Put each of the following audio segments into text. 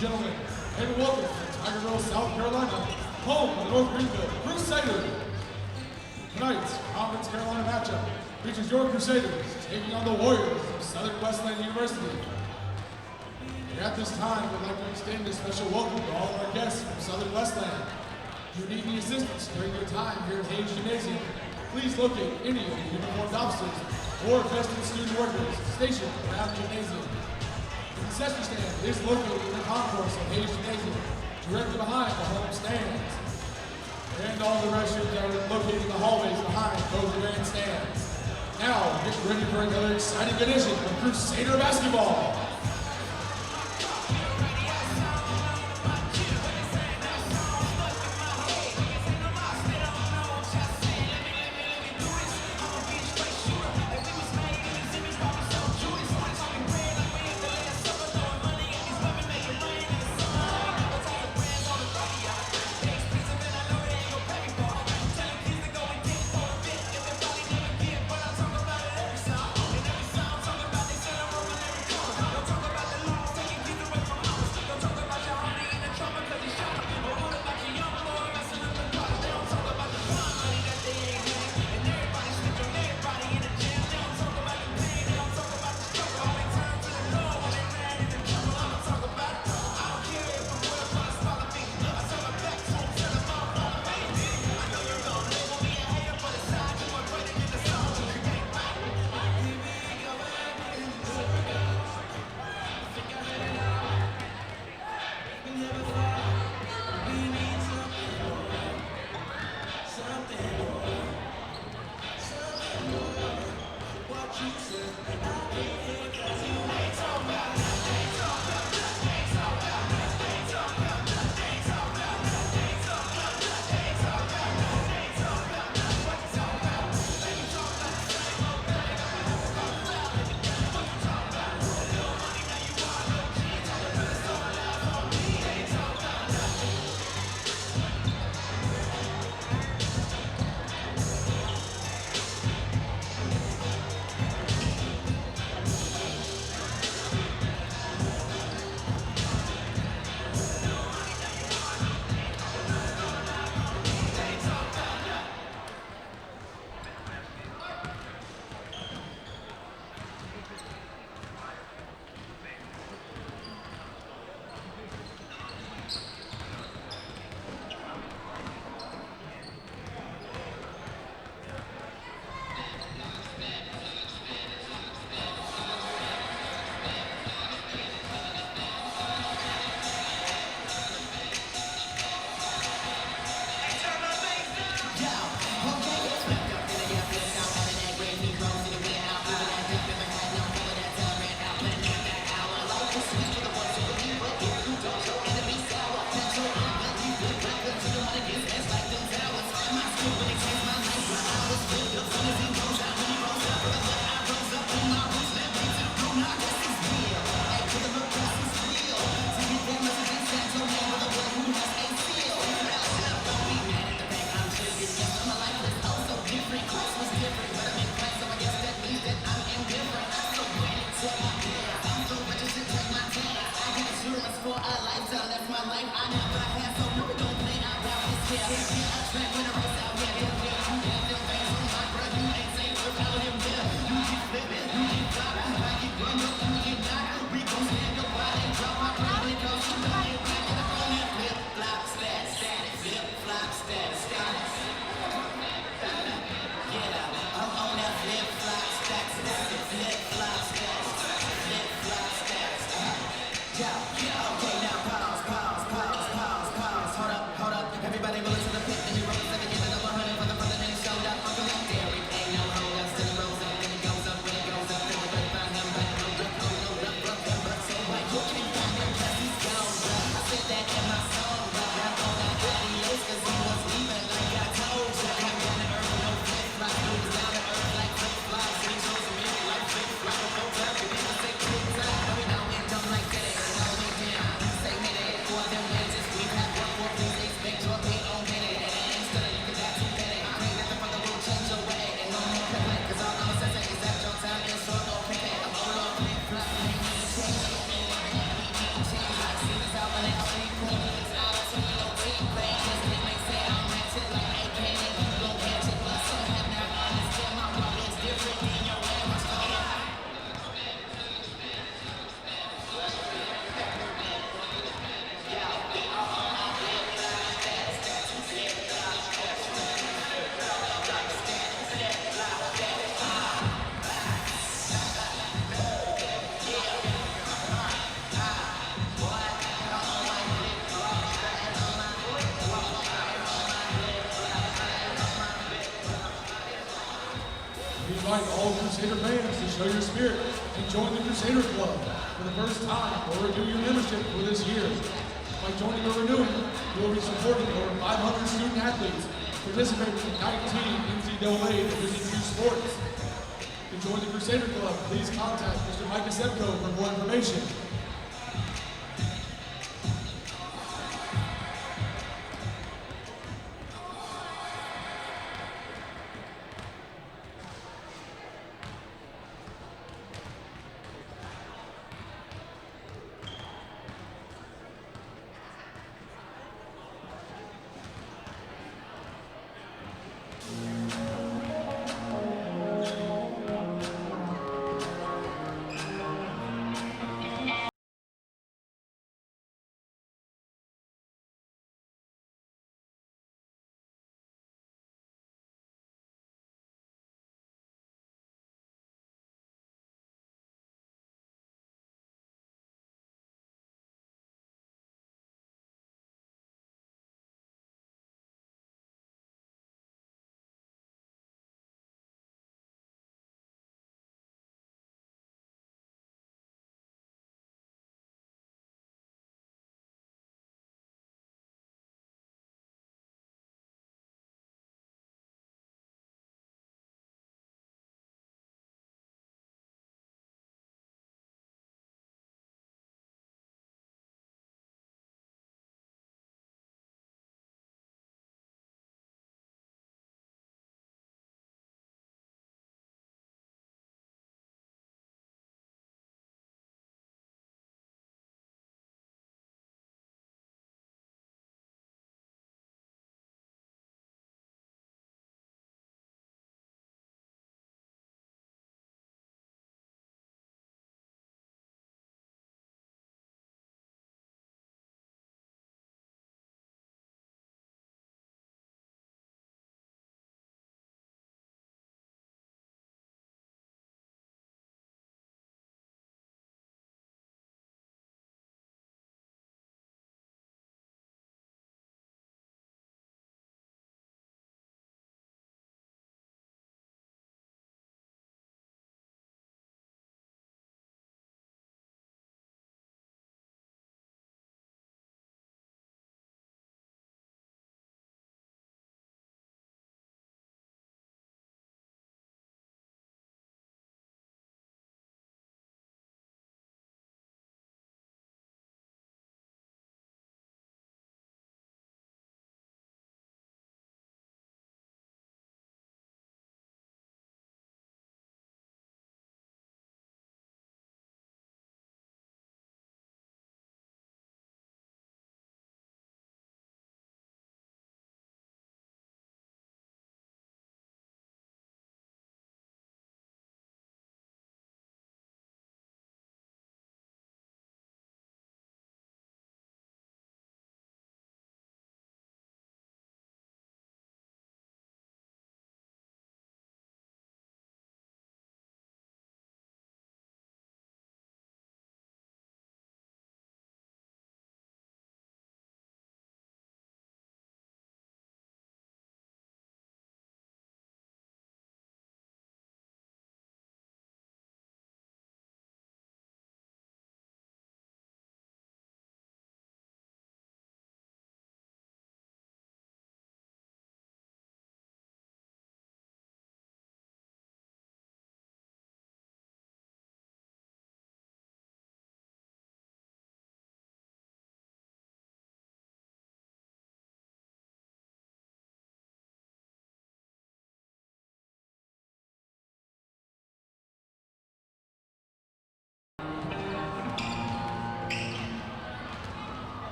gentlemen, and welcome to Tigerville, South Carolina, home of the North Greenville Crusaders. Tonight's Conference Carolina matchup features your Crusaders taking on the Warriors of Southern Wesleyan University. And at this time, we'd like to extend a special welcome to all of our guests from Southern Wesleyan. If you need any assistance during your time here at Hayes Gymnasium, please locate any of the uniformed officers or vested student workers stationed around the gymnasium. The concession stand is located in the concourse of Hayes Gymnasium, directly behind the home stands. And all the restrooms are located in the hallways behind those grandstands. Now, get ready for another exciting edition of Crusader basketball. invite all Crusader fans to show your spirit and join the Crusader Club for the first time or renew your membership for this year. By joining or renewing, you will be supporting over 500 student athletes participating in 19 NCAA Division II sports. To join the Crusader Club, please contact Mr. Mike Asepko for more information.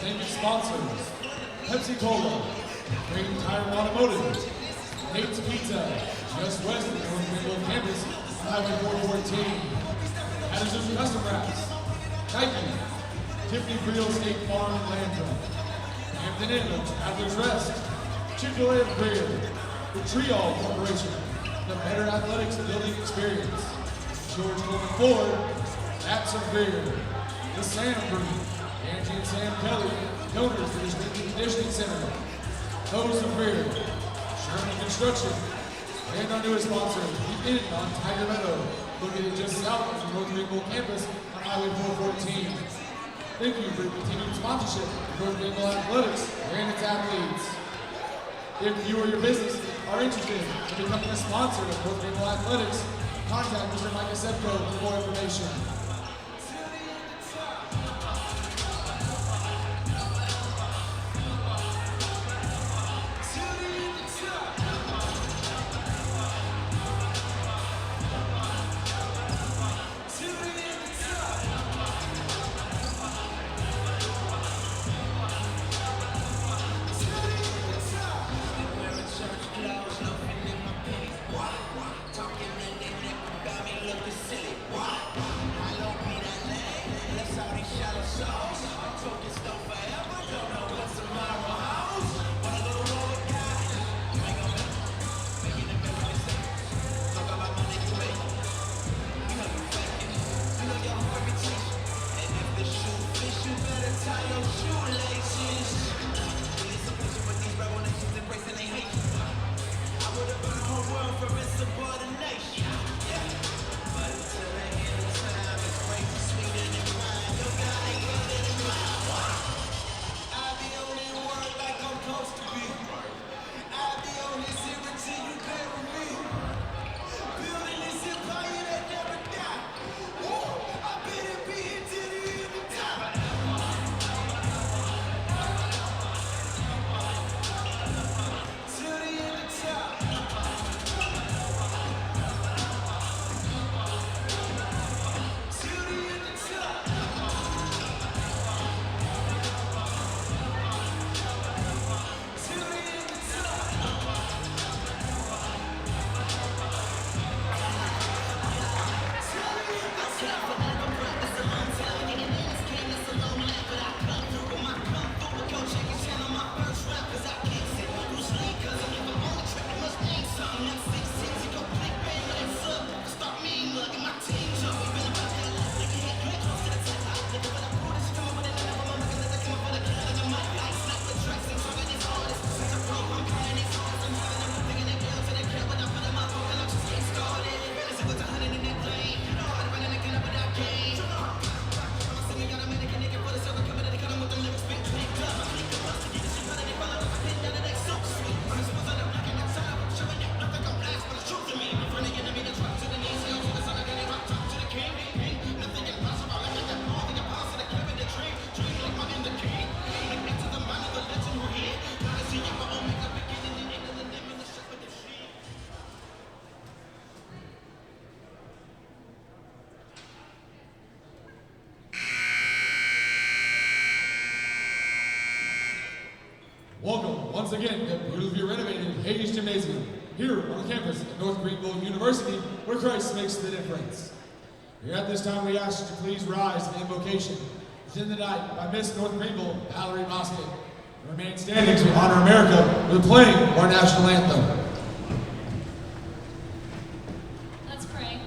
Naming sponsors: Pepsi Cola, Green Tire Automotive, Nate's Pizza, just west of the North Greenville campus, Highway 414, Addison's Custom Wraps, Nike, Tiffany Real State Farm and Land Truck, Hampton Inn of Travelers Rest, Chick-fil-A of Greer, the Triol Corporation, the Better Athletics Building Experience, George Coleman Ford, Apps of Greer, the Sam Group, Angie and Sam Kelly, donors to the Strength and Conditioning Center, Hose of Greer, Sherman Construction, and our newest sponsor, The Inn on Tigerville, located just south of the North Greenville campus on Highway 414. Thank you for your continued sponsorship of North Greenville Athletics and its athletes. If you or your business are interested in becoming a sponsor of North Greenville Athletics, contact Mr. Mike Accepto for more information. Welcome once again to beautifully renovated Hayes Gymnasium, here on the campus of North Greenville University, where Christ makes the difference. Here at this time, we ask you to please rise to the invocation, in the night by Miss North Greenville, Valerie Mosket. Remain standing to honor America with playing our national anthem. Let's pray.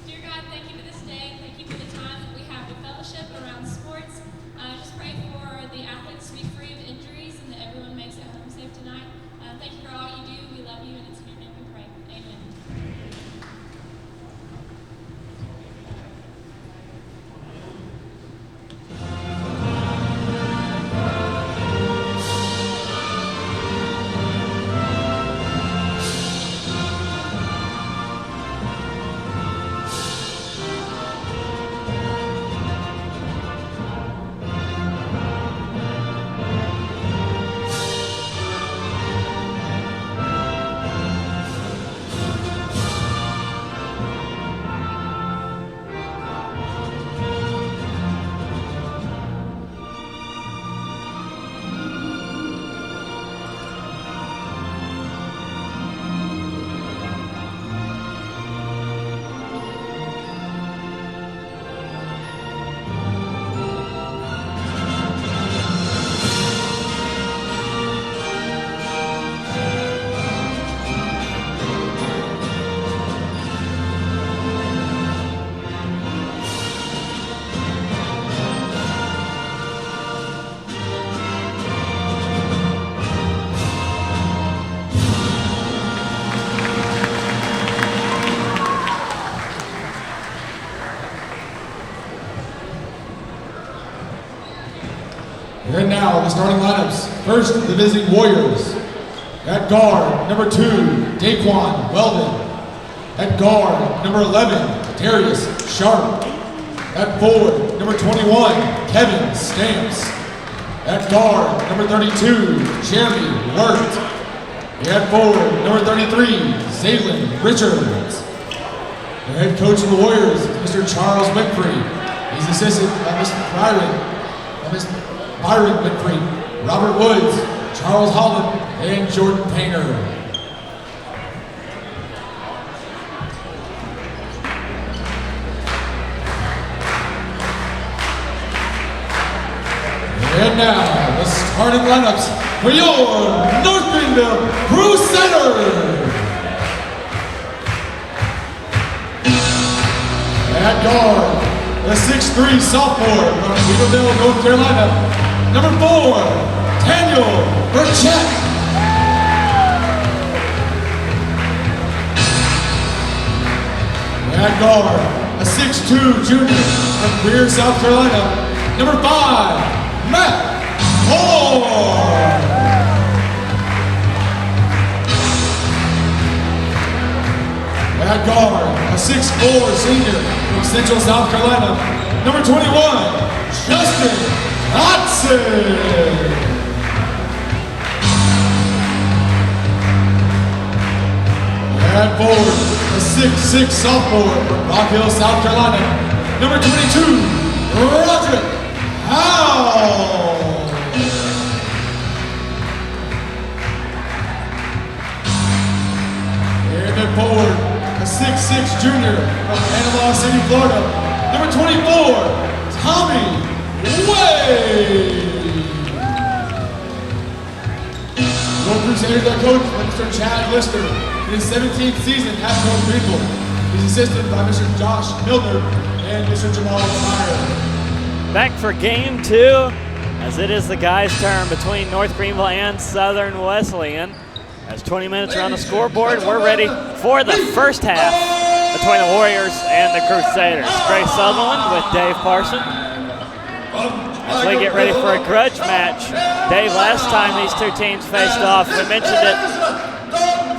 Dear God, thank you for this day. Thank you for the time that we have to fellowship around sports. Just pray for the athletes to be free of injuries and that everyone makes it home safe tonight. Thank you for all you do. We love you, and it's in your name we pray. Amen. the starting lineups. First, the visiting Warriors. At guard, number 2, Daquan Weldon. At guard, number 11, Darius Sharp. At forward, number 21, Kevin Stamps. At guard, number 32, Jeremy Wirt. At forward, number 33, Zaylin Richards. The head coach of the Warriors is Mr. Charles Winfrey. He's assisted by Mr. Byron Winfrey, Robert Woods, Charles Holland, and Jordan Painter. And now, the starting lineups for your North Greenville Crusaders. At guard, the 6'3" sophomore from Greenville, North Carolina, number 4, Daniel Burchett. At guard, a 6'2" junior from Greer, South Carolina, number 5, Matt Moore. At guard, a 6'4" senior from Central South Carolina, number 21, Justin Dotson. At forward, a 6'6" sophomore from Rock Hill, South Carolina, number 22, Roderick Howe. And at forward, a 6'6" junior from Panama City, Florida, number 24, Tommy Wade. Your Crusaders are coached by Mr. Chad Lister in his 17th season at North Greenville. He's assisted by Mr. Josh Milner and Mr. Jamal Meyer. Back for game 2, as it is the guys' turn between North Greenville and Southern Wesleyan. As 20 minutes are on the scoreboard, we're ready for the first half between the Warriors and the Crusaders. Grace Sutherland with Dave Parson. As we get ready for a grudge match. Dave, last time these two teams faced off, we mentioned it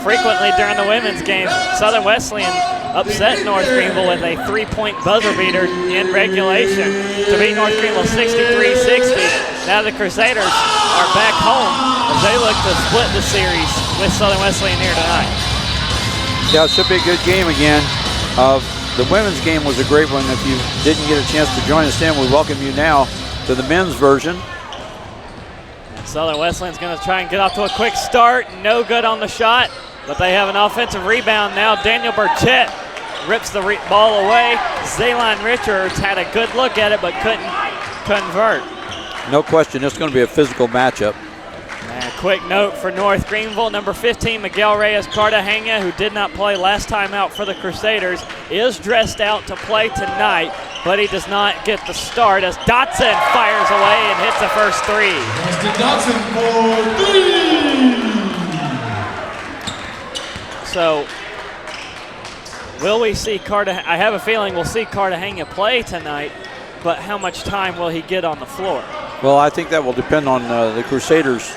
frequently during the women's game. Southern Wesleyan upset North Greenville with a 3-point buzzer beater in regulation to beat North Greenville 63-60. Now the Crusaders are back home as they look to split the series with Southern Wesleyan here tonight. Yeah, it should be a good game again. The women's game was a great one. If you didn't get a chance to join us then, we welcome you now to the men's version. And Southern Wesleyan's going to try and get off to a quick start. No good on the shot, but they have an offensive rebound now. Daniel Burchett rips the ball away. Zaylin Richards had a good look at it, but couldn't convert. No question, it's going to be a physical matchup. And a quick note for North Greenville, number 15, Miguel Reyes Cartagena, who did not play last time out for the Crusaders, is dressed out to play tonight, but he does not get the start as Dotson fires away and hits the first three. Justin Dotson for 3. So, will we see Cartagena? I have a feeling we'll see Cartagena play tonight, but how much time will he get on the floor? Well, I think that will depend on the Crusaders'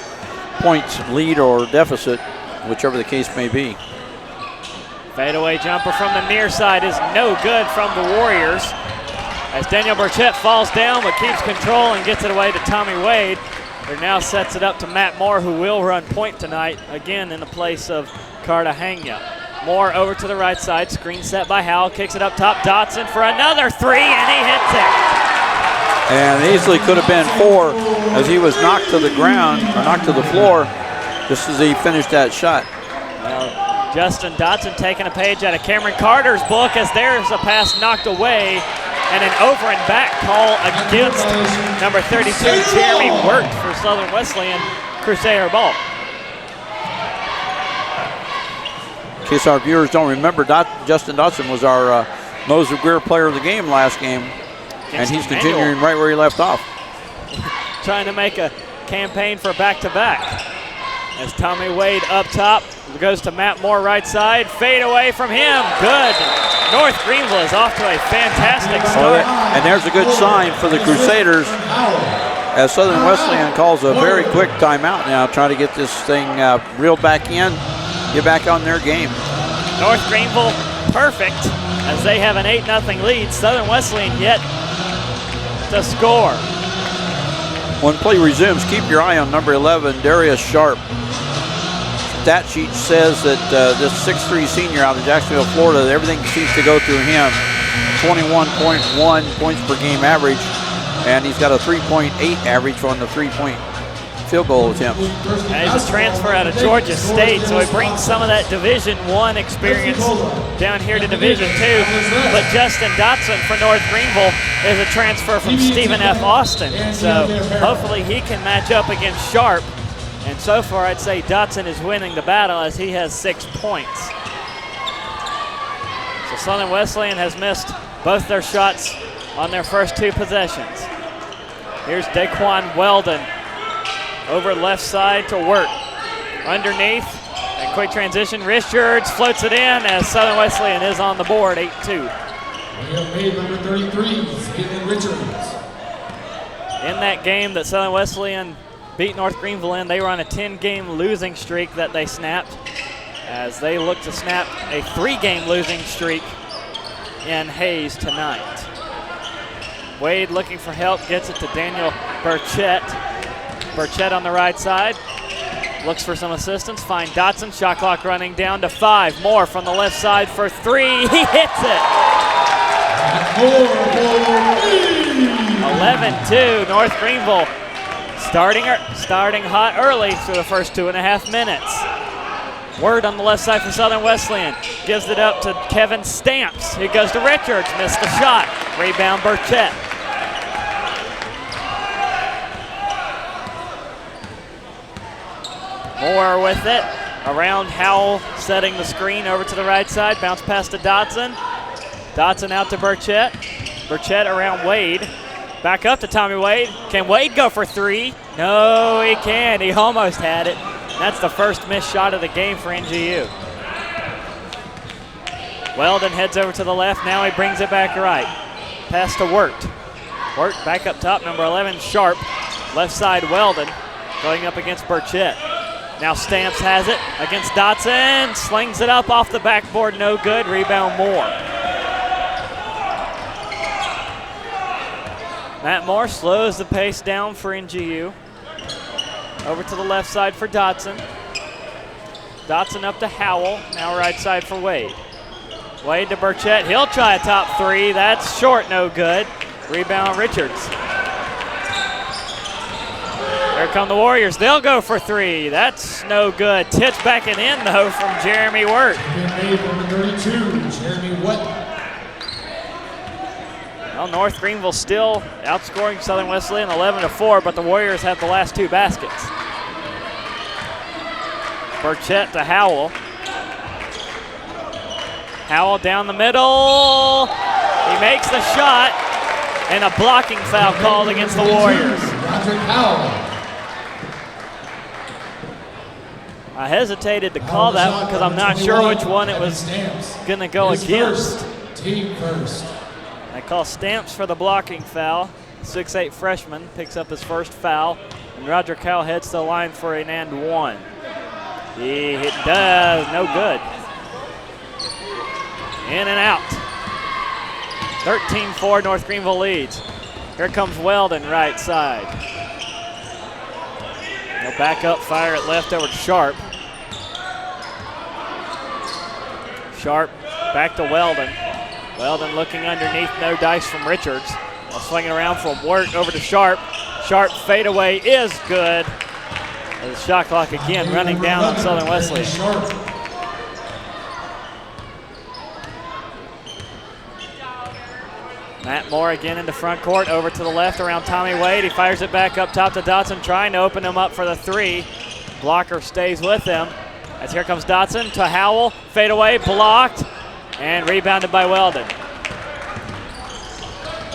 points lead or deficit, whichever the case may be. Fadeaway jumper from the near side is no good from the Warriors as Daniel Burchett falls down but keeps control and gets it away to Tommy Wade, who now sets it up to Matt Moore, who will run point tonight, again in the place of Cartagena. Moore over to the right side, screen set by Howell, kicks it up top, Dotson for another three, and he hits it. And easily could have been 4 as he was knocked to the ground, or knocked to the floor, just as he finished that shot. Well, Justin Dotson taking a page out of Cameron Carter's book as there's a pass knocked away and an over and back call against number 32, Jeremy Wirt for Southern Wesleyan, Crusader ball. In case our viewers don't remember, Justin Dotson was our Moser Greer player of the game last game. And he's continuing right where he left off. Trying to make a campaign for back-to-back. As Tommy Wade up top, goes to Matt Moore right side, fade away from him, good. North Greenville is off to a fantastic start. And there's a good sign for the Crusaders as Southern Wesleyan calls a very quick timeout now, trying to get this thing reeled back in, get back on their game. North Greenville perfect as they have an 8-0 lead. Southern Wesleyan yet to score. When play resumes, keep your eye on number 11, Darius Sharp. Stat sheet says that this 6'3" senior out of Jacksonville, Florida, everything seems to go through him. 21.1 points per game average, and he's got a 3.8 average on the 3-point field goal attempt. He's a transfer out of Georgia State, so he brings some of that Division I experience down here to Division II. But Justin Dotson for North Greenville is a transfer from Stephen F. Austin, so hopefully he can match up against Sharp. And so far, I'd say Dotson is winning the battle as he has 6 points. So Southern Wesleyan has missed both their shots on their first 2 possessions. Here's Daquan Weldon over left side to work. Underneath, and quick transition. Richards floats it in as Southern Wesleyan is on the board, 8-2. We have made number 33, Caitlin Richards. In that game that Southern Wesleyan beat North Greenville in, they were on a 10-game losing streak that they snapped as they look to snap a 3-game losing streak in Hayes tonight. Wade looking for help, gets it to Daniel Burchett. Burchett on the right side, looks for some assistance, find Dotson, shot clock running down to 5. More from the left side for 3, he hits it! 11-2, North Greenville starting hot early through the first 2.5 minutes. Word on the left side for Southern Wesleyan, gives it up to Kevin Stamps. He goes to Richards, missed the shot, rebound Burchett. Moore with it, around Howell, setting the screen over to the right side, bounce pass to Dotson. Dotson out to Burchett. Burchett around Wade. Back up to Tommy Wade. Can Wade go for 3? No, he can't. He almost had it. That's the first missed shot of the game for NGU. Weldon heads over to the left. Now he brings it back right. Pass to Wirt. Wirt back up top, number 11, Sharp. Left side, Weldon going up against Burchett. Now Stamps has it against Dotson. Slings it up off the backboard, no good. Rebound Moore. Matt Moore slows the pace down for NGU. Over to the left side for Dotson. Dotson up to Howell, now right side for Wade. Wade to Burchett, he'll try a top 3. That's short, no good. Rebound Richards. Here come the Warriors, they'll go for 3. That's no good. Tits backing in though from Jeremy Wirt. Number 32, Jeremy Wirt. Well, North Greenville still outscoring Southern Wesleyan 11-4, but the Warriors have the last 2 baskets. Burchett to Howell. Howell down the middle. He makes the shot, and a blocking foul called against the Warriors. I hesitated to call that one because I'm not sure which one it was going to go against. Team first. They call Stamps for the blocking foul. 6'8" freshman picks up his first foul, and Roger Cowell heads to the line for an and 1. He does, no good. In and out. 13-4, North Greenville leads. Here comes Weldon, right side. He'll back up, fire it left over to Sharp. Sharp back to Weldon. Weldon looking underneath, no dice from Richards. Swinging around from Wirt over to Sharp. Sharp fadeaway is good. The shot clock again running down on Southern Wesleyan. Matt Moore again into front court, over to the left around Tommy Wade. He fires it back up top to Dotson, trying to open him up for the 3. Blocker stays with him. As here comes Dotson to Howell, fadeaway, blocked, and rebounded by Weldon.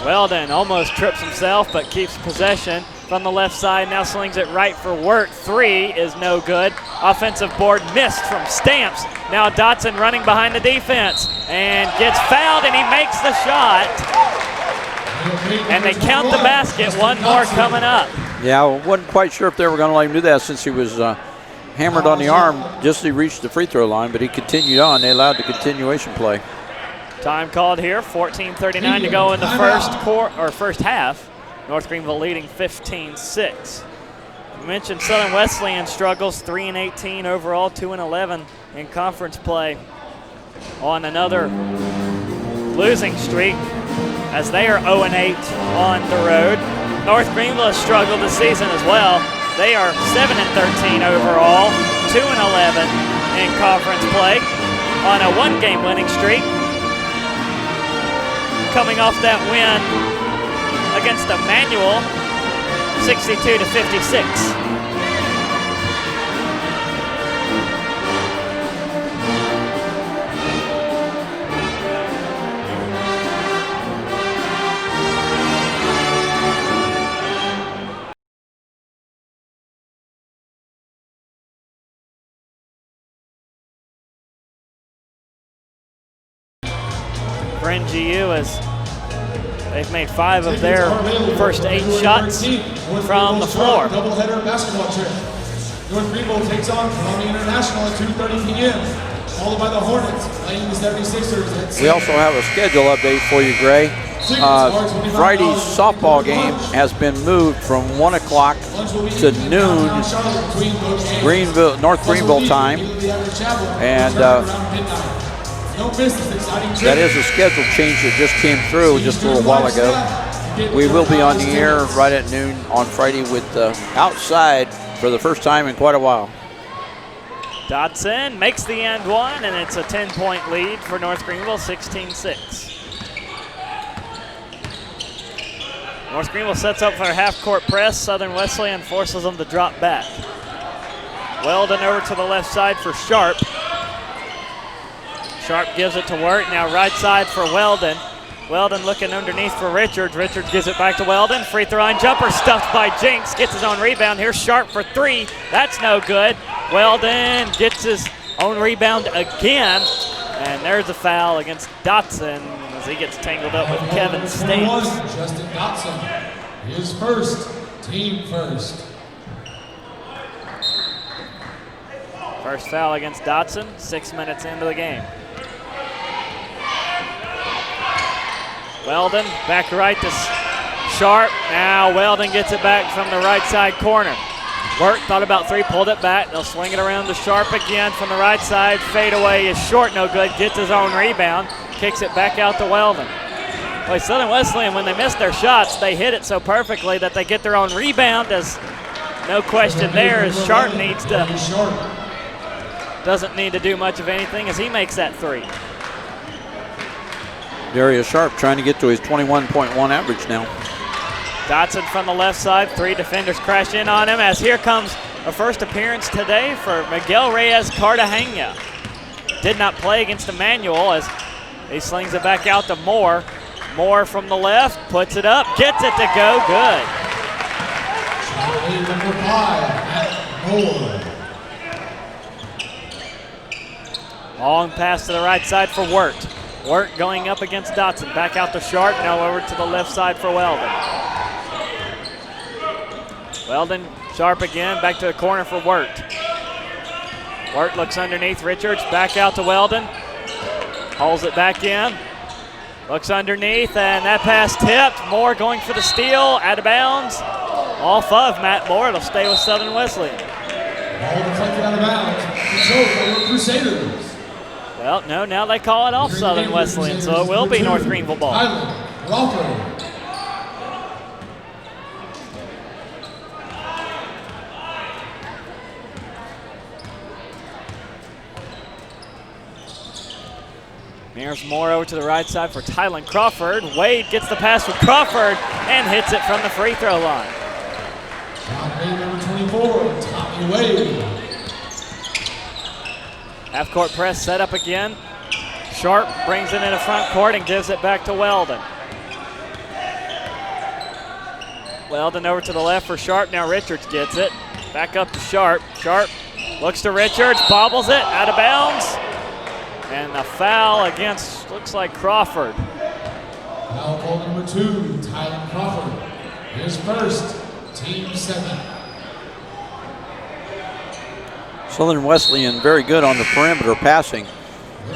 Weldon almost trips himself, but keeps possession from the left side. Now slings it right for Wirt. 3 is no good. Offensive board missed from Stamps. Now Dotson running behind the defense and gets fouled, and he makes the shot. And they count the basket. One more coming up. Yeah, I wasn't quite sure if they were going to let him do that since he was hammered on the arm just as he reached the free throw line, but he continued on. They allowed the continuation play. Time called here, 14:39 to go in the first half. North Greenville leading 15-6. We mentioned Southern Wesleyan struggles, 3-18 overall, 2-11 in conference play on another losing streak as they are 0-8 on the road. North Greenville has struggled this season as well. They are 7-13 overall, 2-11 in conference play on a one-game winning streak. Coming off that win against Emmanuel, 62-56. For NGU, as they've made 5 of their first 8 shots from the floor. Doubleheader basketball trip. North Greenville takes on Columbia International at 2:30 p.m. Followed by the Hornets playing the 76ers. We also have a schedule update for you, Gray. Friday's softball game has been moved from 1 o'clock to noon North Greenville time, and that is a schedule change that just came through just a little while ago. We will be on the air right at noon on Friday with outside for the first time in quite a while. Dotson makes the end one, and it's a 10-point lead for North Greenville, 16-6. North Greenville sets up for a half-court press. Southern Wesleyan forces them to drop back. Weldon over to the left side for Sharp. Sharp gives it to Wirt. Now right side for Weldon. Weldon looking underneath for Richards. Richards gives it back to Weldon. Free throw line jumper stuffed by Jinks. Gets his own rebound. Here's Sharp for 3. That's no good. Weldon gets his own rebound again. And there's a foul against Dotson as he gets tangled up with Kevin States. Justin Dotson, his first, team first. First foul against Dotson, 6 minutes into the game. Weldon back right to Sharp. Now Weldon gets it back from the right side corner. Wirt thought about 3, pulled it back. They'll swing it around to Sharp again from the right side. Fade away is short, no good. Gets his own rebound. Kicks it back out to Weldon. Boy, Southern Wesleyan, when they miss their shots, they hit it so perfectly that they get their own rebound. As no question there, as Sharp doesn't need to do much of anything as he makes that 3. Darius Sharp trying to get to his 21.1 average now. Dotson from the left side. 3 defenders crash in on him as here comes a first appearance today for Miguel Reyes Cartagena. Did not play against Emmanuel as he slings it back out to Moore. Moore from the left, puts it up, gets it to go, good. Number 5, Moore. Long pass to the right side for Wirt. Wirt going up against Dotson. Back out to Sharp, now over to the left side for Weldon. Weldon, Sharp again, back to the corner for Wirt. Wirt looks underneath Richards, back out to Weldon. Hauls it back in. Looks underneath, and that pass tipped. Moore going for the steal, out of bounds. Off of Matt Moore, it'll stay with Southern Wesleyan. Ball deflected out of bounds. Control for Crusaders. Well, no, now they call it off Southern Wesleyan, so it will be North Greenville ball. Crawford. Here's Moore over to the right side for Tylen Crawford. Wade gets the pass for Crawford and hits it from the free throw line. Number 24, Tommy Wade. Half-court press set up again. Sharp brings it into front court and gives it back to Weldon. Weldon over to the left for Sharp. Now Richards gets it. Back up to Sharp. Sharp looks to Richards, bobbles it, out of bounds. And the foul against, looks like Crawford. Foul call number 2, Tylen Crawford. His first, Team 7. Southern Wesleyan very good on the perimeter passing,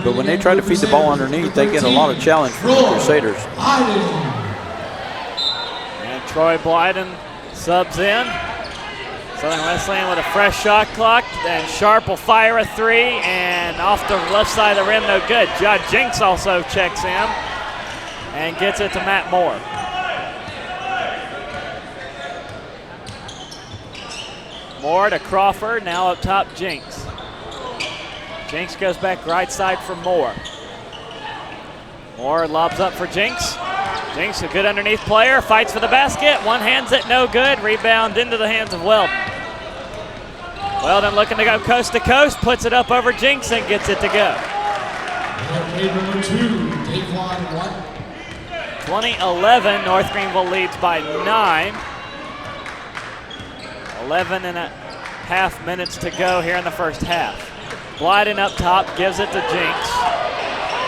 but when they try to feed the ball underneath, they get a lot of challenge from the Crusaders. And Troy Blyden subs in. Southern Wesleyan with a fresh shot clock, and Sharp will fire a three, and off the left side of the rim, no good. Judd Jinks also checks in and gets it to Matt Moore. Moore to Crawford, now up top Jinks. Jinks goes back right side for Moore. Moore lobs up for Jinks. Jinks, a good underneath player, fights for the basket, one hands it, no good. Rebound into the hands of Weldon. Weldon looking to go coast to coast, puts it up over Jinks and gets it to go. Number 2, Daquan Watt. 20-11, North Greenville leads by 9. 11 and a half minutes to go here in the first half. Blyden up top, gives it to Jinks.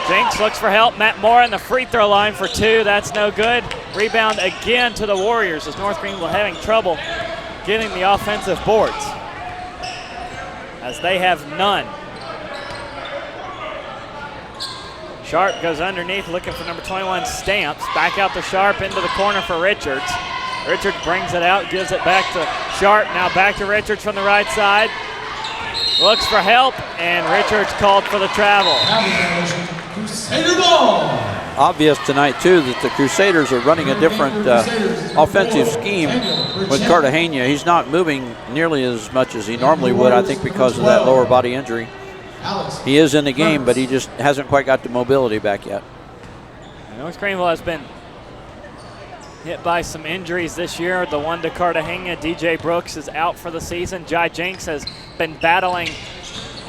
Jinks looks for help. Matt Moore on the free throw line for 2. That's no good. Rebound again to the Warriors as North Greenville having trouble getting the offensive boards, as they have none. Sharp goes underneath looking for number 21, Stamps. Back out to Sharp into the corner for Richards. Richards brings it out, gives it back to Sharp. Now back to Richards from the right side. Looks for help, and Richards called for the travel. Crusader ball. Obvious tonight, too, that the Crusaders are running a different offensive scheme with Cartagena. He's not moving nearly as much as he normally would, I think, because of that lower body injury. He is in the game, but he just hasn't quite got the mobility back yet. North Greenville has been hit by some injuries this year. The one to Cartagena, DJ Brooks, is out for the season. Jai Jinks has been battling,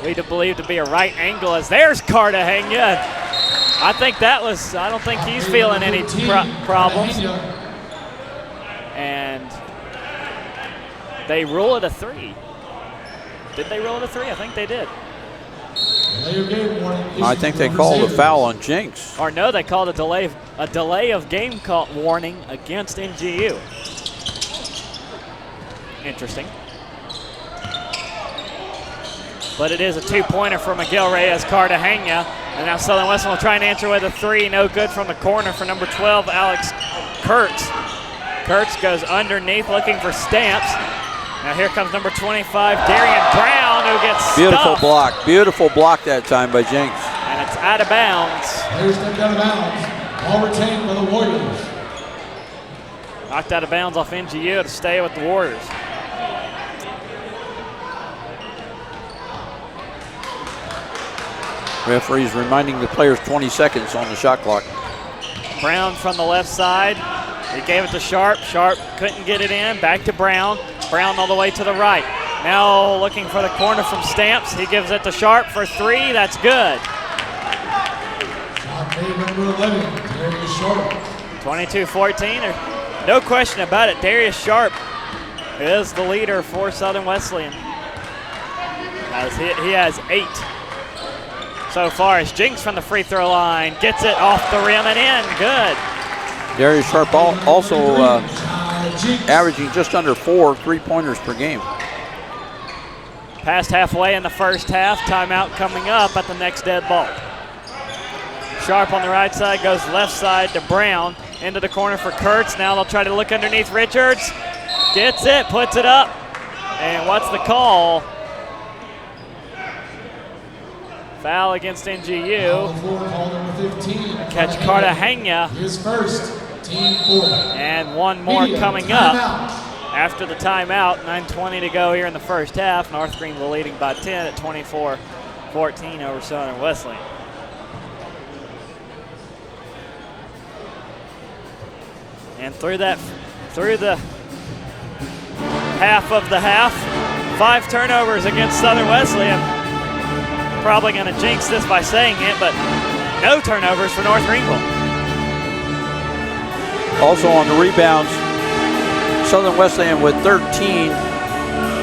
we believe to be a right ankle, as there's Cartagena. I think that was, I don't think he's feeling any problems. And they rule it a 3. Did they rule it a 3? I think they did. I think they called a foul on Jinks. Or no, they called a delay of game call warning against NGU. Interesting. But it is a 2-pointer for Miguel Reyes Cartagena. And now Southern Wesleyan will try and answer with a 3. No good from the corner for number 12, Alex Kurtz. Kurtz goes underneath looking for Stamps. Now here comes number 25, Darian Brown, who gets stuffed. Beautiful block that time by Jinks. And it's out of bounds. Players stepped out of bounds. Ball retained by the Warriors. Knocked out of bounds off NGU to stay with the Warriors. Referee's reminding the players 20 seconds on the shot clock. Brown from the left side. He gave it to Sharp. Sharp couldn't get it in. Back to Brown. Brown all the way to the right. Now looking for the corner from Stamps. He gives it to Sharp for 3. That's good. Shot made number 11, Darius Sharp. 22-14. No question about it. Darius Sharp is the leader for Southern Wesleyan, as he has 8 so far. As Jinks from the free throw line gets it off the rim and in. Good. Darius Sharp also averaging just under 4 3-pointers per game. Past halfway in the first half. Timeout coming up at the next dead ball. Sharp on the right side goes left side to Brown. Into the corner for Kurtz. Now they'll try to look underneath Richards. Gets it, puts it up. And what's the call? Foul against NGU. Catch Cartagena. His first, team 4. And one more coming up after the timeout. 9:20 to go here in the first half. North Greenville leading by 10 at 24-14 over Southern Wesleyan. And through the half of the half, 5 turnovers against Southern Wesleyan. Probably going to jinx this by saying it, but no turnovers for North Greenville. Also on the rebounds, Southern Wesleyan with 13,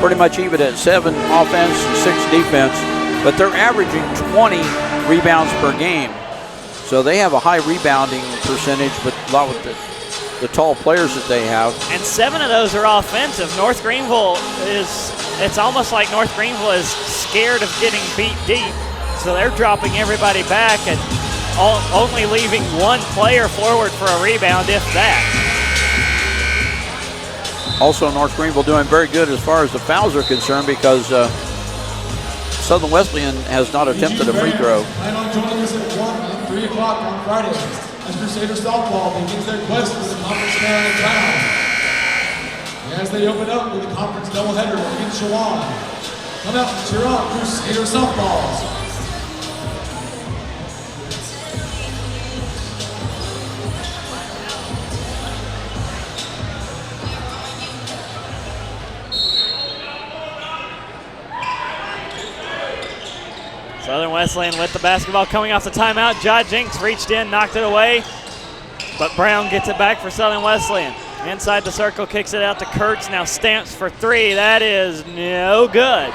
pretty much even at 7 offense, 6 defense, but they're averaging 20 rebounds per game. So they have a high rebounding percentage, but a lot with the the tall players that they have. And 7 of those are offensive. North Greenville it's almost like North Greenville is scared of getting beat deep. So they're dropping everybody back and only leaving 1 player forward for a rebound, if that. Also, North Greenville doing very good as far as the fouls are concerned, because Southern Wesleyan has not attempted a free throw. Plan on joining us at 1 and 3 o'clock on Fridays as Crusaders softball begins their quest for the Conference Carolina crown. As they open up with a conference doubleheader against Shawan. Come out and cheer on Crusaders softballs. Southern Wesleyan with the basketball coming off the timeout. Ja Jinks reached in, knocked it away, but Brown gets it back for Southern Wesleyan. Inside the circle, kicks it out to Kurtz. Now Stamps for 3. That is no good.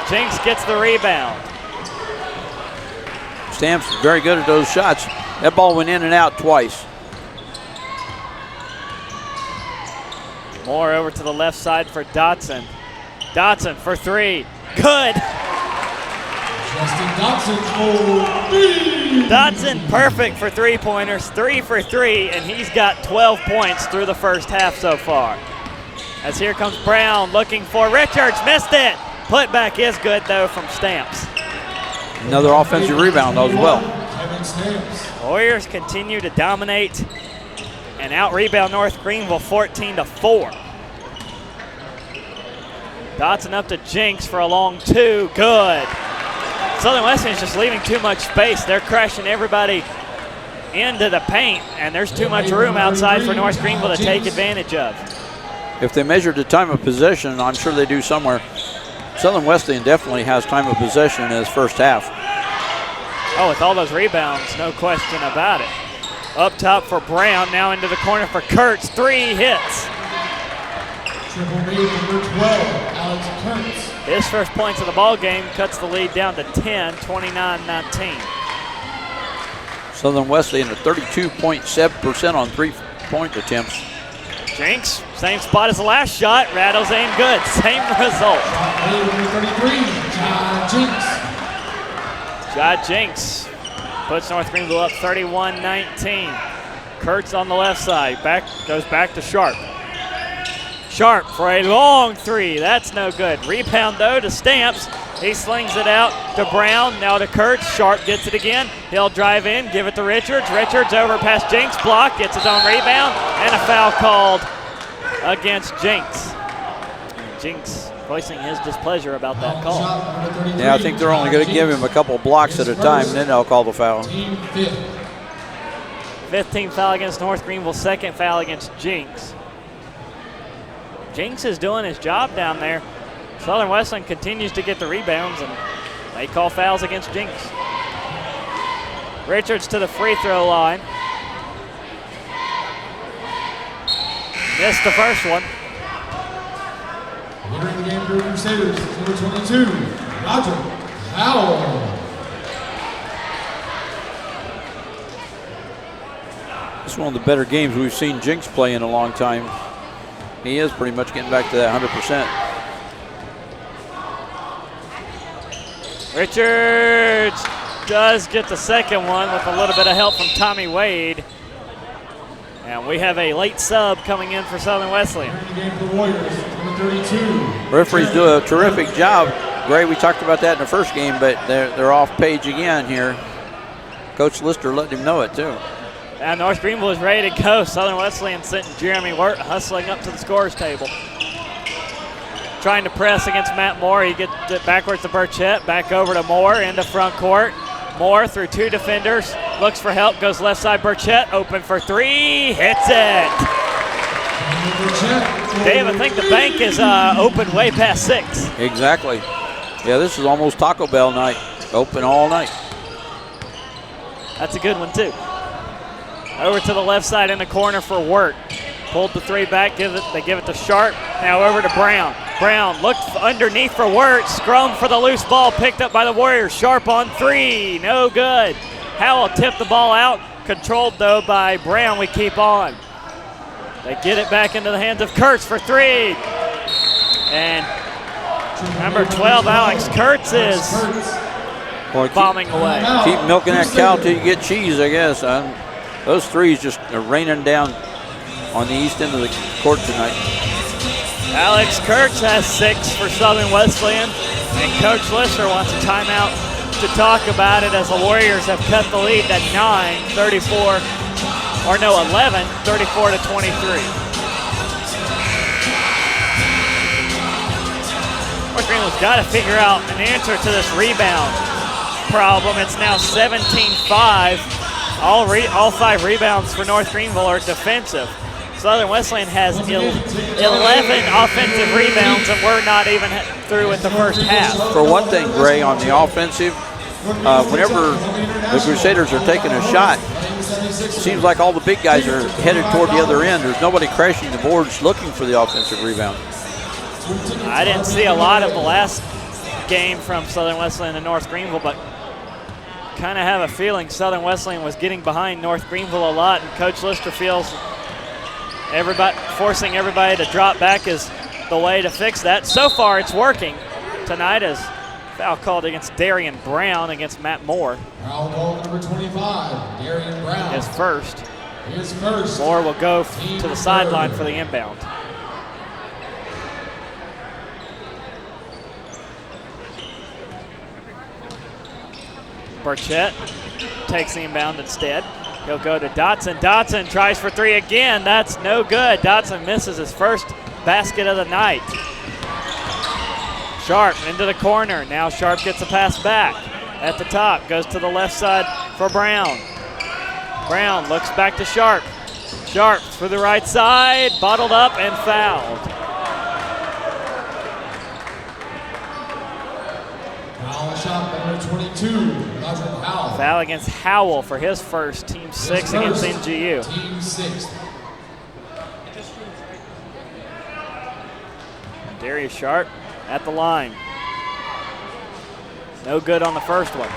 Jinks gets the rebound. Stamps very good at those shots. That ball went in and out twice. Moore over to the left side for Dotson. Dotson for 3. Good. Justin Dotson for 3. Dotson perfect for 3-pointers, 3 for 3, and he's got 12 points through the first half so far. As here comes Brown looking for Richards, missed it. Putback is good though from Stamps. Another offensive rebound though as well. Kevin Stamps. Warriors continue to dominate and out-rebound North Greenville 14-4. Dotson up to Jinks for a long 2, good. Southern Wesleyan is just leaving too much space. They're crashing everybody into the paint, and there's too much room outside for North Greenville to take advantage of. If they measured the time of possession, I'm sure they do somewhere, Southern Wesleyan definitely has time of possession in this first half. Oh, with all those rebounds, no question about it. Up top for Brown, now into the corner for Kurtz. 3 hits. Triple made number 12, Alex Kurtz. His first points of the ball game cuts the lead down to 10, 29-19. Southern Wesleyan at 32.7% on 3-point attempts. Jinks, same spot as the last shot. Rattles aim good, same result. Number 33, Ja Jinks. Ja Jinks puts North Greenville up 31-19. Kurtz on the left side, goes back to Sharp. Sharp for a long 3, that's no good. Rebound though to Stamps. He slings it out to Brown, now to Kurtz. Sharp gets it again. He'll drive in, give it to Richards. Richards over past Jinks, block, gets his own rebound, and a foul called against Jinks. Jinks voicing his displeasure about that call. Yeah, I think they're only going to give him a couple blocks at a time, and then they'll call the foul. 15th foul against North Greenville, 2nd foul against Jinks. Jinks is doing his job down there. Southern Wesleyan continues to get the rebounds, and they call fouls against Jinks. Richards to the free throw line. Missed the first one. Entering the game for Crusaders, number 22, Roger Howell. This is one of the better games we've seen Jinks play in a long time. He is pretty much getting back to that 100%. Richards does get the second one with a little bit of help from Tommy Wade. And we have a late sub coming in for Southern Wesleyan. Referees do a terrific job. Gray, we talked about that in the first game, but they're off page again here. Coach Lister let him know it too. And North Greenville is ready to go. Southern Wesleyan sent Jeremy Wirt hustling up to the scorer's table. Trying to press against Matt Moore. He gets it backwards to Burchett. Back over to Moore into front court. Moore through 2 defenders. Looks for help. Goes left side. Burchett open for 3. Hits it. Dave, I think the bank is open way past 6. Exactly. Yeah, this is almost Taco Bell night. Open all night. That's a good one too. Over to the left side in the corner for Wirt. Pulled the 3 back, they give it to Sharp. Now over to Brown. Brown looked underneath for Wirt. Scrum for the loose ball, picked up by the Warriors. Sharp on 3, no good. Howell tipped the ball out, controlled though by Brown. We keep on. They get it back into the hands of Kurtz for three. And number 12, Alex Kurtz is bombing away. Keep milking that cow till you get cheese, I guess. Those threes just are raining down on the east end of the court tonight. Alex Kurtz has 6 for Southern Wesleyan, and Coach Lister wants a timeout to talk about it as the Warriors have cut the lead at 11, 34 to 23. North Greenville's got to figure out an answer to this rebound problem. It's now 17-5. All 5 rebounds for North Greenville are defensive. Southern Wesleyan has 11 offensive rebounds, and we're not even through with the first half. For one thing, Gray, on the offensive, whenever the Crusaders are taking a shot, it seems like all the big guys are headed toward the other end. There's nobody crashing the boards looking for the offensive rebound. I didn't see a lot of the last game from Southern Wesleyan and North Greenville, but kind of have a feeling Southern Wesleyan was getting behind North Greenville a lot, and Coach Lister feels forcing everybody to drop back is the way to fix that. So far, it's working. Tonight is foul called against Darian Brown against Matt Moore. Foul call number 25, Darian Brown. His first. His first. Moore will go to the sideline for the inbound. Burchett takes the inbound instead. He'll go to Dotson. Dotson tries for 3 again. That's no good. Dotson misses his first basket of the night. Sharp into the corner. Now Sharp gets a pass back at the top. Goes to the left side for Brown. Brown looks back to Sharp. Sharp for the right side. Bottled up and fouled. Foul shot number 22. Foul against Howell for his first, team 6 against NGU. Team 6. Darius Sharp at the line. No good on the first one.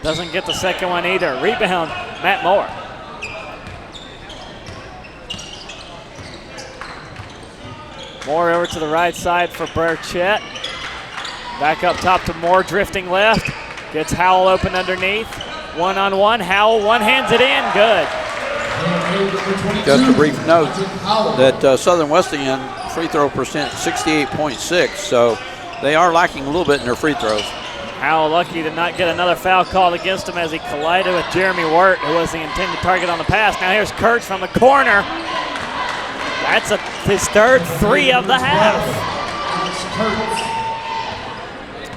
Doesn't get the second one either. Rebound, Matt Moore. Moore over to the right side for Burchett. Back up top to Moore, drifting left. Gets Howell open underneath. One-on-one, Howell one-hands it in, good. Just a brief note that Southern Wesleyan free throw percent 68.6, so they are lacking a little bit in their free throws. Howell lucky to not get another foul called against him as he collided with Jeremy Wirt, who was the intended target on the pass. Now here's Kurtz from the corner. That's his third 3 of the half.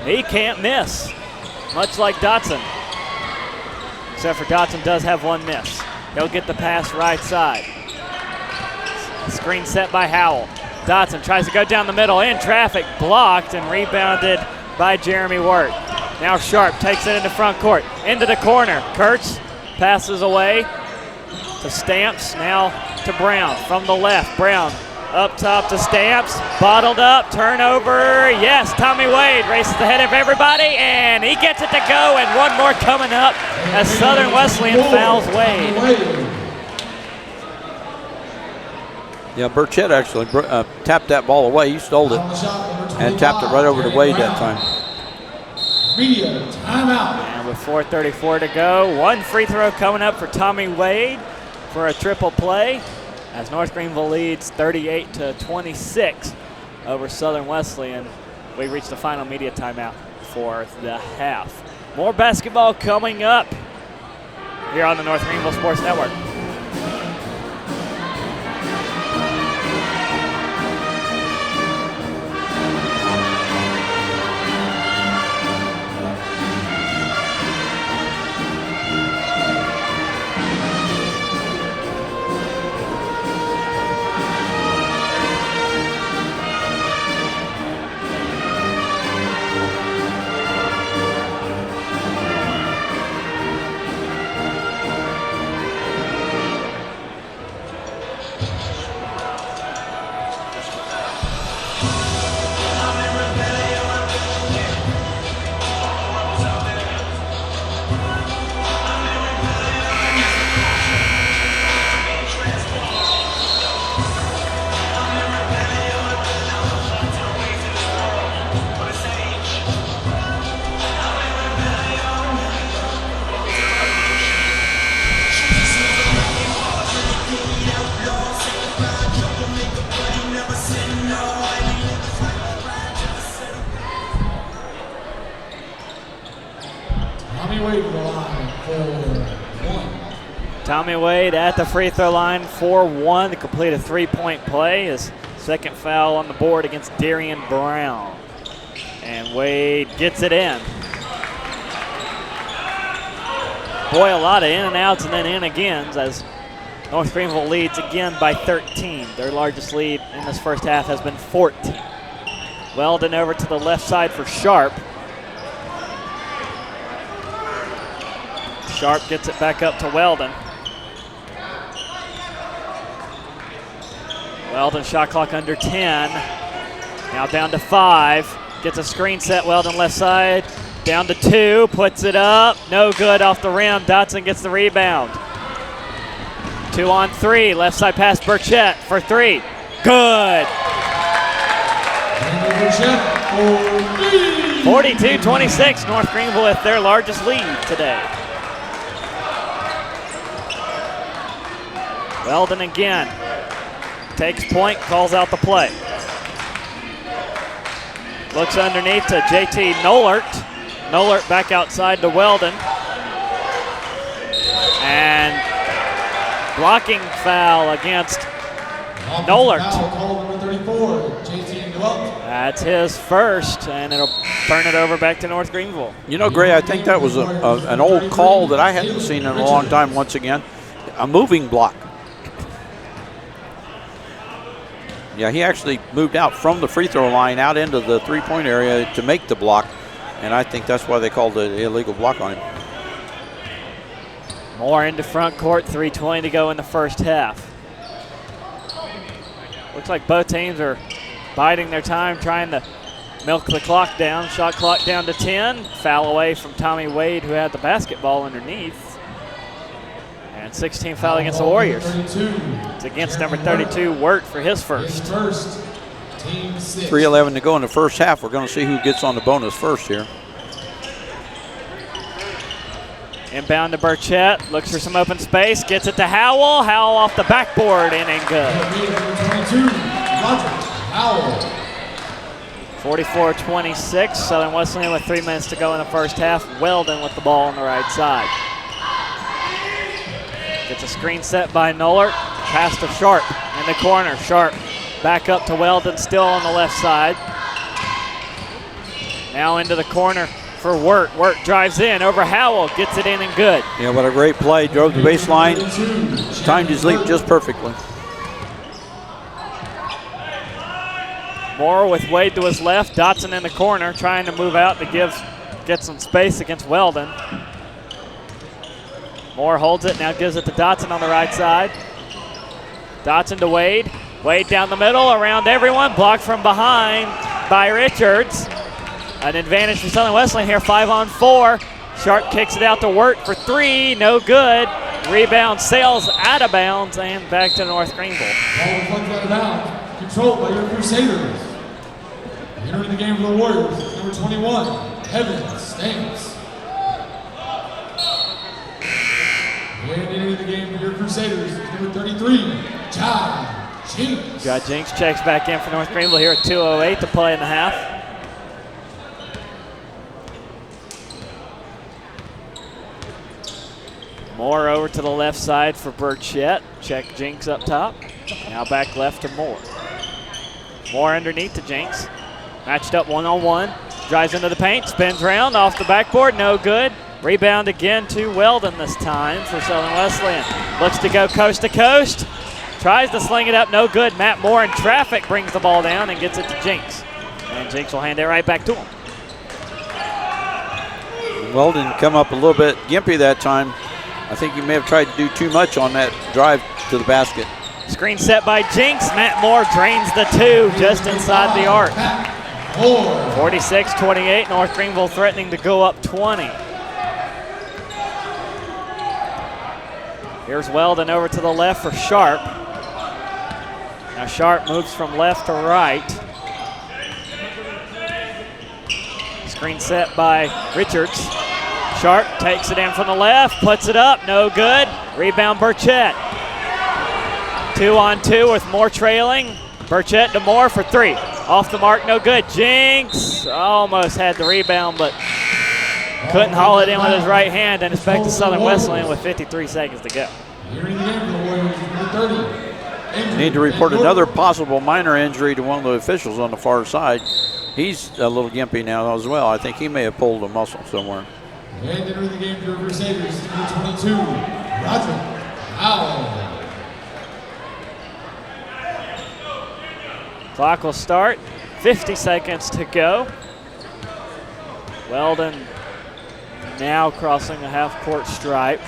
He can't miss, much like Dotson. Except for Dotson does have 1 miss. He'll get the pass right side. Screen set by Howell. Dotson tries to go down the middle, in traffic, blocked and rebounded by Jeremy Wirt. Now Sharp takes it into front court, into the corner. Kurtz passes away to Stamps, now to Brown from the left. Brown up top to Stamps, bottled up, turnover. Yes, Tommy Wade races ahead of everybody, and he gets it to go, and one more coming up as Southern Wesleyan fouls Wade. Yeah, Burchett actually tapped that ball away. He stole it and tapped it right over to Wade that time. Media timeout. And with 4:34 to go, 1 free throw coming up for Tommy Wade for a triple play as North Greenville leads 38-26 over Southern Wesleyan. We reach the final media timeout for the half. More basketball coming up here on the North Greenville Sports Network. Tommy Wade at the free throw line, 4-1 to complete a 3-point play. His second foul on the board against Darian Brown. And Wade gets it in. Boy, a lot of in and outs and then in agains as North Greenville leads again by 13. Their largest lead in this first half has been 14. Weldon over to the left side for Sharp. Sharp gets it back up to Weldon. Weldon shot clock under 10. Now down to 5. Gets a screen set, Weldon left side. Down to 2, puts it up. No good off the rim. Dotson gets the rebound. 2 on 3, left side pass Burchett for 3. Good. 42-26, North Greenville with their largest lead today. Weldon again. Takes point, calls out the play. Looks underneath to JT Nolert. Nolert back outside to Weldon. And blocking foul against Nolert. That's his first, and it'll turn it over back to North Greenville. You know, Gray, I think that was an old call that I hadn't seen in a long time once again. A moving block. Yeah, he actually moved out from the free throw line out into the three-point area to make the block, and I think that's why they called the illegal block on him. Moore into front court, 3:20 to go in the first half. Looks like both teams are biding their time, trying to milk the clock down. Shot clock down to 10. Foul away from Tommy Wade, who had the basketball underneath. And 16 foul against the Warriors. It's against number 32, Wirt, for his first. 3:11 to go in the first half. We're going to see who gets on the bonus first here. Inbound to Burchett, looks for some open space, gets it to Howell. Howell off the backboard, in and good. 44-26, Southern Wesleyan with 3 minutes to go in the first half. Weldon with the ball on the right side. Gets a screen set by Nolert, pass to Sharp in the corner. Sharp back up to Weldon, still on the left side. Now into the corner for Wirt. Wirt drives in over Howell, gets it in and good. Yeah, what a great play. Drove the baseline, timed his leap just perfectly. Moore with Wade to his left. Dotson in the corner trying to move out to get some space against Weldon. Moore holds it, now gives it to Dotson on the right side. Dotson to Wade. Wade down the middle, around everyone. Blocked from behind by Richards. An advantage for Southern Wesleyan here, 5 on 4. Sharp kicks it out to Wirt for 3, no good. Rebound sails out of bounds and back to North Greenville. Ball deflected out of bounds, controlled by your Crusaders. Entering the game for the Warriors, number 21, Evan Stamps. And entering the game for your Crusaders, number 33, John Jinks. Got Jinks checks back in for North Greenville here at 2:08 to play in the half. Moore over to the left side for Burchett. Check Jinks up top. Now back left to Moore. Moore underneath to Jinks. Matched up one-on-one. Drives into the paint, spins round off the backboard, no good. Rebound again to Weldon this time for Southern Wesleyan. Looks to go coast to coast. Tries to sling it up, no good. Matt Moore in traffic brings the ball down and gets it to Jinks. And Jinks will hand it right back to him. Weldon come up a little bit gimpy that time. I think he may have tried to do too much on that drive to the basket. Screen set by Jinks. Matt Moore drains the 2 just inside the arc. 46-28, North Greenville threatening to go up 20. Here's Weldon over to the left for Sharp. Now Sharp moves from left to right. Screen set by Richards. Sharp takes it in from the left, puts it up, no good. Rebound Burchett. 2 on 2 with Moore trailing. Burchett to Moore for 3. Off the mark, no good. Jinks almost had the rebound, but Couldn't haul it in with his right hand, and it's back to Southern Wesleyan with 53 seconds to go. Entering the game for the Warriors, number 30. Need to report another possible minor injury to one of the officials on the far side. He's a little gimpy now as well. I think he may have pulled a muscle somewhere. And entering the game for the Crusaders, number 22, Roger Howell. Clock will start. 50 seconds to go. Weldon now crossing the half-court stripe.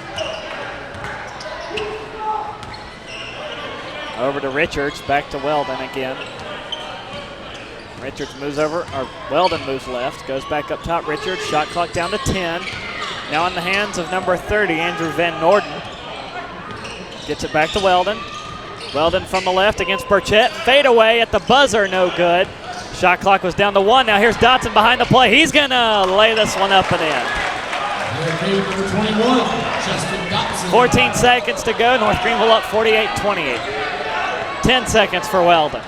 Over to Richards, back to Weldon again. Richards moves over, or Weldon moves left, goes back up top. Richards, shot clock down to 10. Now in the hands of number 30, Andrew Van Norden. Gets it back to Weldon. Weldon from the left against Burchett. Fade away at the buzzer, no good. Shot clock was down to 1. Now here's Dotson behind the play. He's gonna lay this one up and in. Number 21, Justin Dotson. 14 seconds to go. North Greenville up 48-28. 10 seconds for Weldon.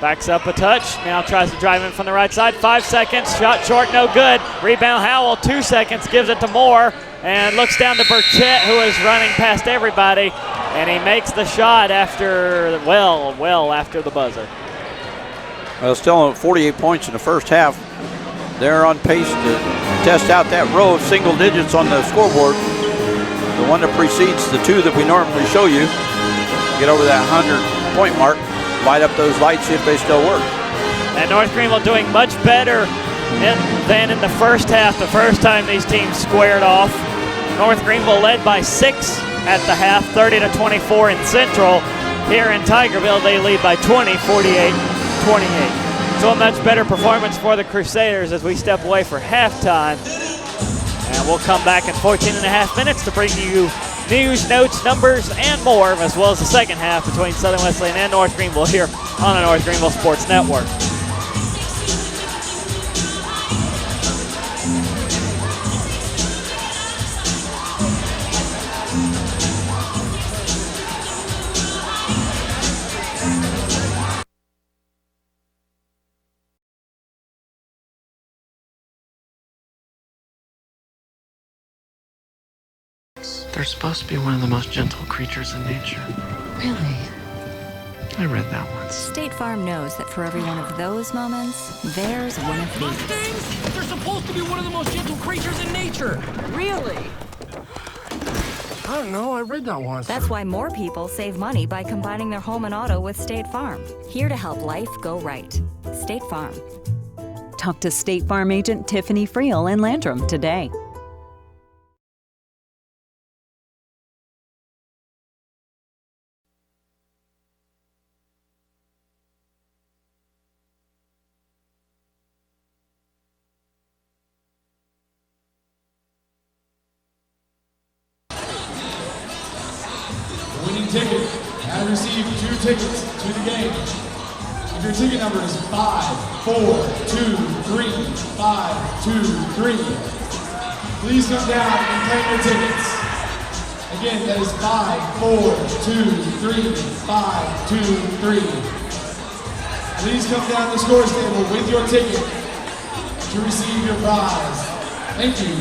Backs up a touch. Now tries to drive in from the right side. 5 seconds. Shot short, no good. Rebound Howell. 2 seconds. Gives it to Moore and looks down to Burchett, who is running past everybody. And he makes the shot after, well after the buzzer. Well, still at 48 points in the first half. They're on pace to test out that row of single digits on the scoreboard. The one that precedes the 2 that we normally show you. Get over that 100-point mark, light up those lights, see if they still work. And North Greenville doing much better than in the first half, the first time these teams squared off. North Greenville led by 6 at the half, 30-24 in Central. Here in Tigerville, they lead by 20, 48-28. So a much better performance for the Crusaders as we step away for halftime. And we'll come back in 14 and a half minutes to bring you news, notes, numbers, and more, as well as the second half between Southern Wesleyan and North Greenville here on the North Greenville Sports Network. They're supposed to be one of the most gentle creatures in nature. Really? I read that once. State Farm knows that for every one of those moments, there's one of these. Mustangs? They're supposed to be one of the most gentle creatures in nature. Really? I don't know, I read that once. That's why more people save money by combining their home and auto with State Farm. Here to help life go right. State Farm. Talk to State Farm agent Tiffany Friel in Landrum today. Ticket and receive 2 tickets to the game. If your ticket number is 5423523, please come down and claim your tickets. Again, that is 5423523. Please come down to the scores table with your ticket to receive your prize. Thank you.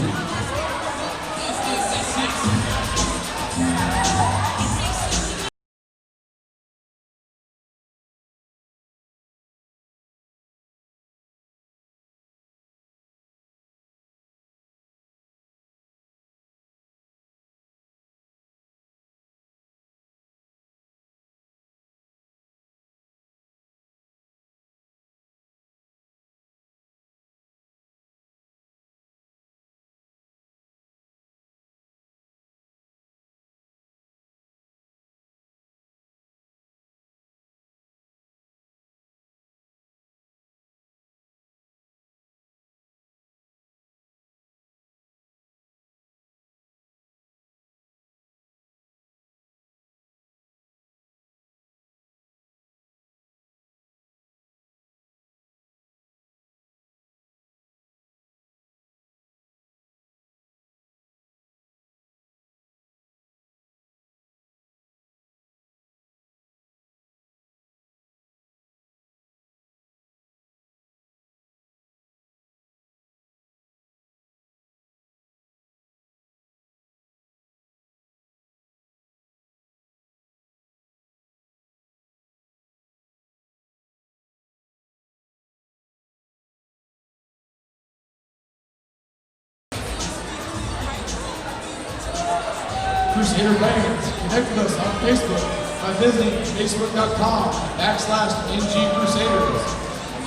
Crusader fans, connect with us on Facebook by visiting facebook.com/NG Crusaders.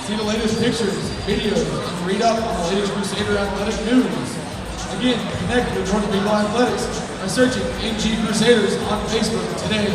See the latest pictures, videos, and read up on the latest Crusader athletic news. Again, connect with North Greenville Athletics by searching NG Crusaders on Facebook today.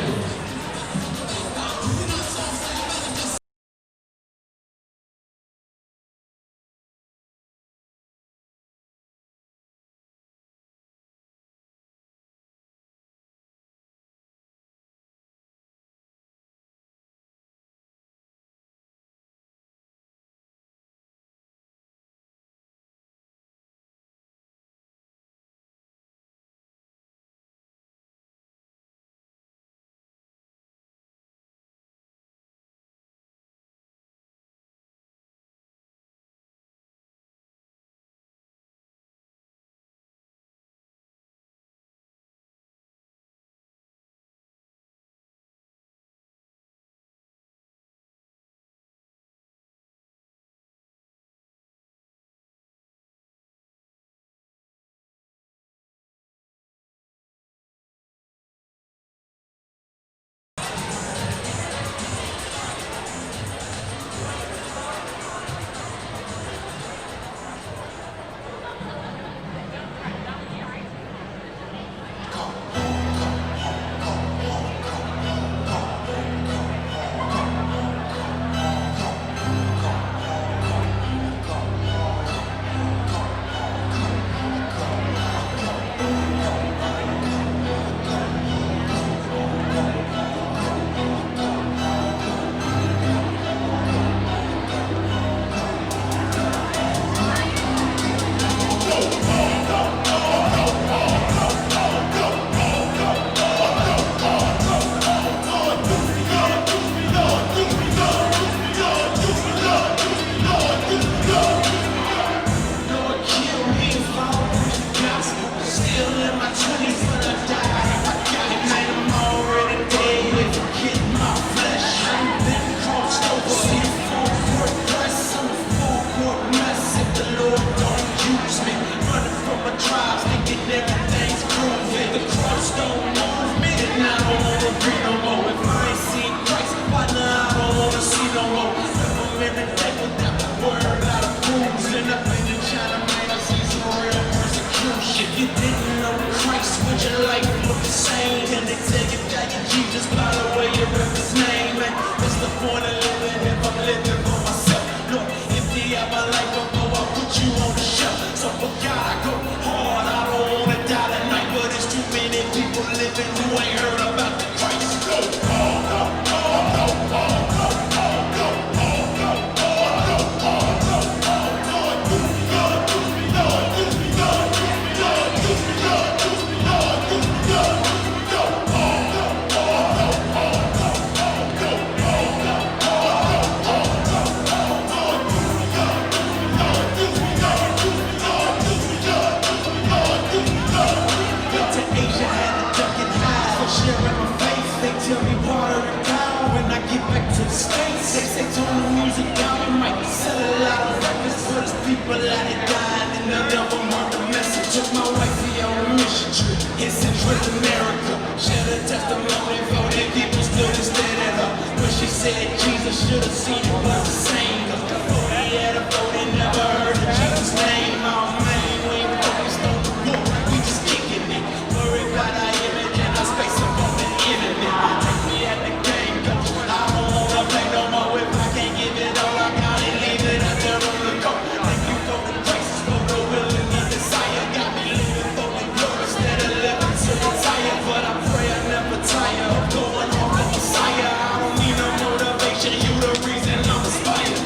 Going on the Messiah, I don't need no motivation. You the reason I'm inspired.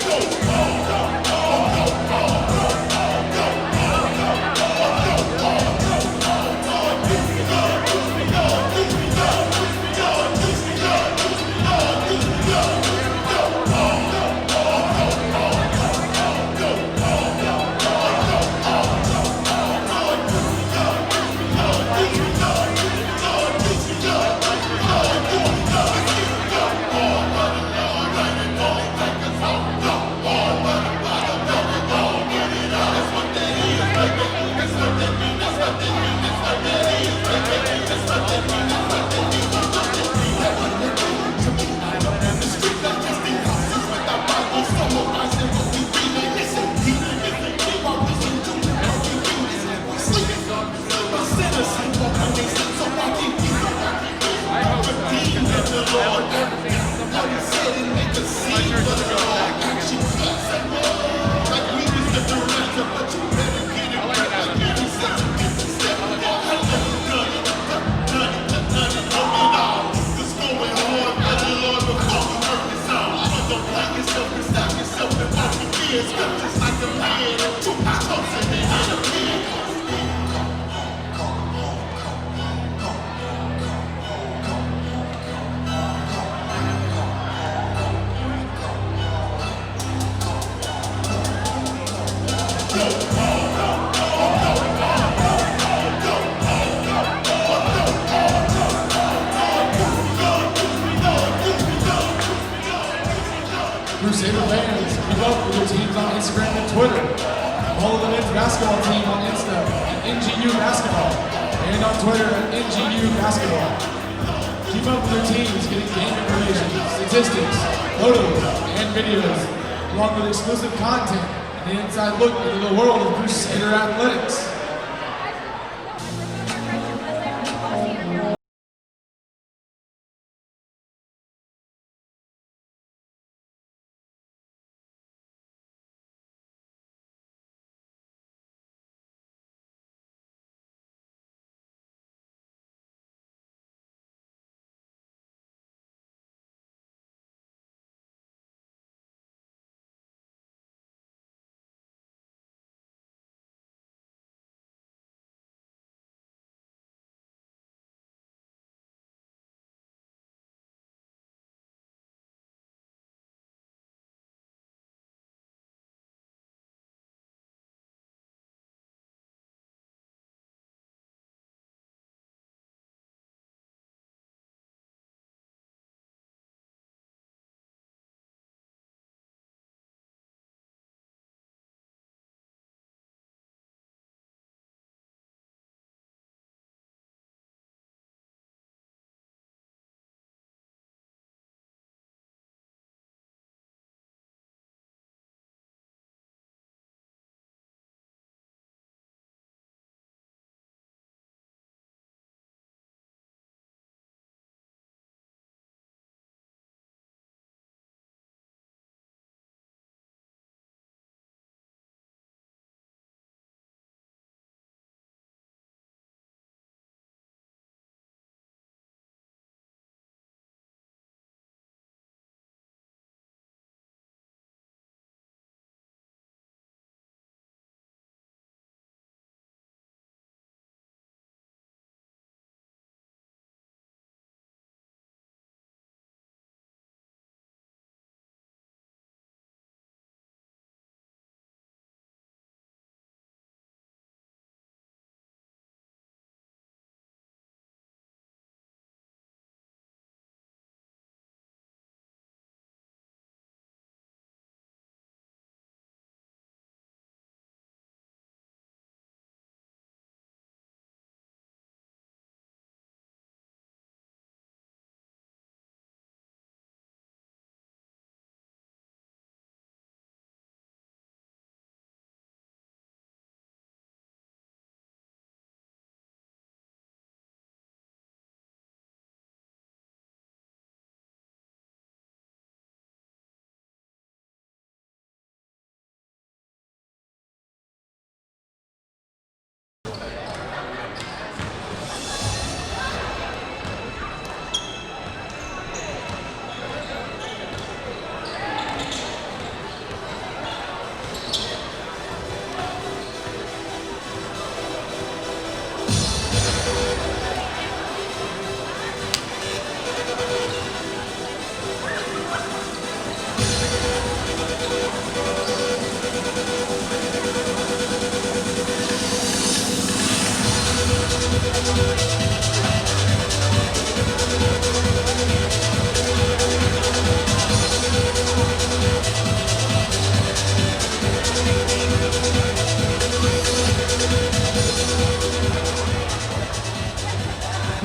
Crusader fans, keep up with your teams on Instagram and Twitter. Follow the men's basketball team on Insta at NGU Basketball and on Twitter at NGU Basketball. Keep up with your teams getting game information, statistics, photos, and videos, along with exclusive content and an inside look into the world of Crusader athletics.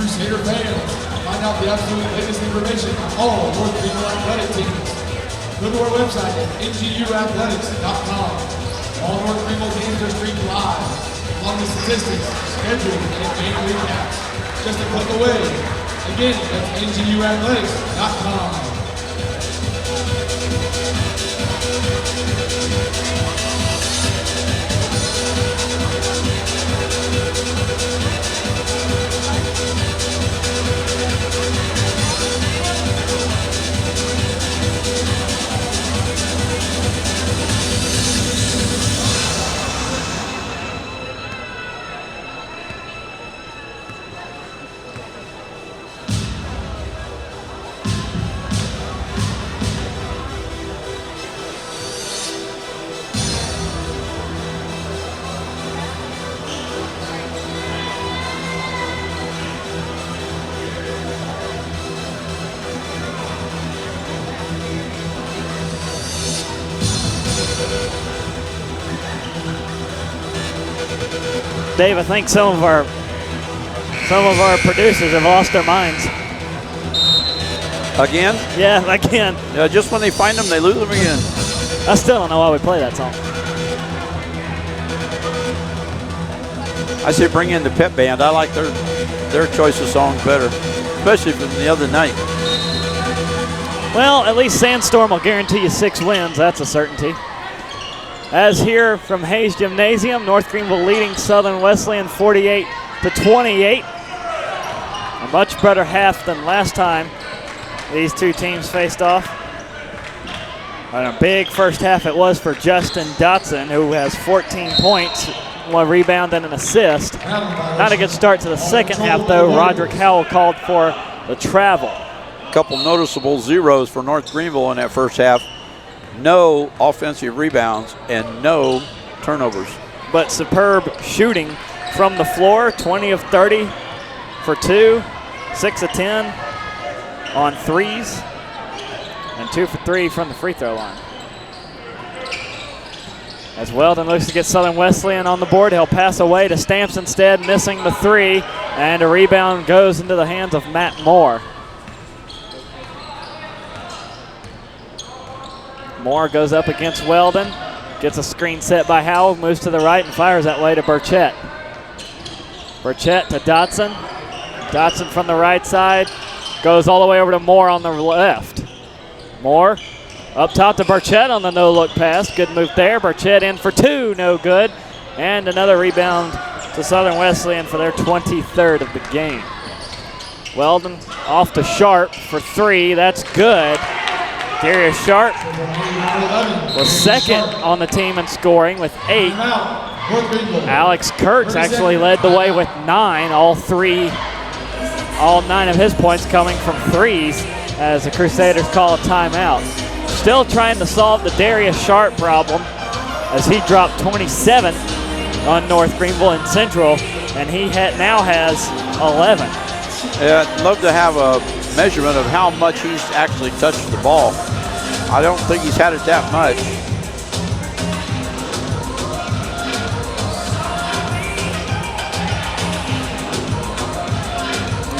Crusader fans, find out the absolute latest information on all North Greenville athletic teams. Go to our website at nguathletics.com. All North Greenville games are streamed live, along with statistics, schedules, and game recaps. Just a click away. Again, that's nguathletics.com. Dave, I think some of our producers have lost their minds. Again? Yeah, again. Yeah, just when they find them, they lose them again. I still don't know why we play that song. I say bring in the pep band. I like their choice of songs better, especially from the other night. Well, at least Sandstorm will guarantee you 6 wins. That's a certainty. As here from Hayes Gymnasium, North Greenville leading Southern Wesleyan 48-28. A much better half than last time these two teams faced off. And a big first half it was for Justin Dotson, who has 14 points, 1 rebound and an assist. Not a good start to the second half, though. Roderick Howell called for the travel. A couple noticeable zeros for North Greenville in that first half. No offensive rebounds and no turnovers. But superb shooting from the floor, 20 of 30 for 2, 6 of 10 on threes, and 2 for 3 from the free throw line. As Weldon looks to get Southern Wesleyan on the board, he'll pass away to Stamps instead, missing the 3, and a rebound goes into the hands of Matt Moore. Moore goes up against Weldon, gets a screen set by Howell, moves to the right and fires that way to Burchett. Burchett to Dotson. Dotson from the right side, goes all the way over to Moore on the left. Moore up top to Burchett on the no-look pass. Good move there. Burchett in for 2, no good. And another rebound to Southern Wesleyan for their 23rd of the game. Weldon off to Sharp for 3, that's good. Darius Sharp was second on the team in scoring with 8. Alex Kurtz actually led the way with 9, all 9 of his points coming from threes as the Crusaders call a timeout. Still trying to solve the Darius Sharp problem as he dropped 27 on North Greenville in Central, and he now has 11. Yeah, I'd love to have a measurement of how much he's actually touched the ball. I don't think he's had it that much.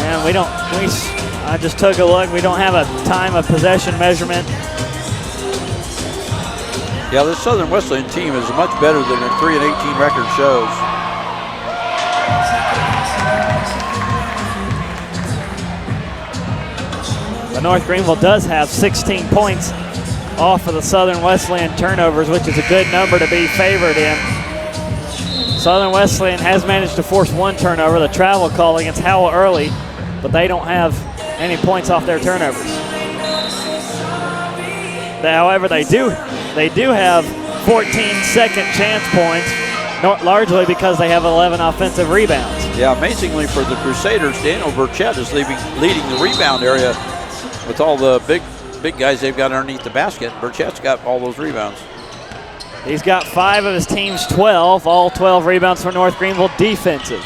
And I just took a look. We don't have a time of possession measurement. Yeah, this Southern Wesleyan team is much better than their 3-18 record shows. But North Greenville does have 16 points off of the Southern Wesleyan turnovers, which is a good number to be favored in. Southern Wesleyan has managed to force 1 turnover, the travel call against Howell early, but they don't have any points off their turnovers. However, they do have 14 second chance points, largely because they have 11 offensive rebounds. Yeah, amazingly for the Crusaders, Daniel Burchett is leading the rebound area with all the big guys they've got underneath the basket. Burchett's got all those rebounds. He's got 5 of his team's 12, all 12 rebounds for North Greenville defensive.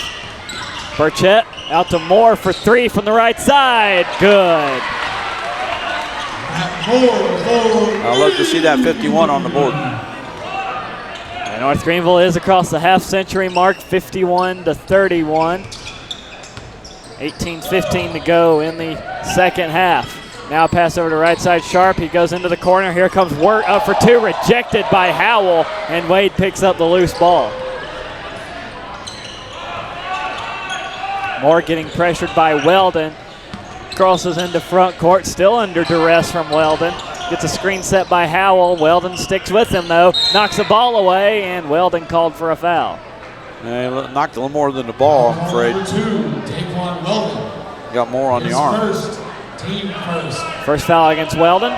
Burchett out to Moore for 3 from the right side, good. I'd love to see that 51 on the board. And North Greenville is across the half-century mark, 51-31. 18:15 to go in the second half. Now pass over to right side Sharp. He goes into the corner. Here comes Wirt up for 2, rejected by Howell, and Wade picks up the loose ball. Moore getting pressured by Weldon. Crosses into front court, still under duress from Weldon. Gets a screen set by Howell. Weldon sticks with him though, knocks the ball away, and Weldon called for a foul. Yeah, he knocked a little more than the ball, I'm afraid. Got more on the arm. First foul against Weldon.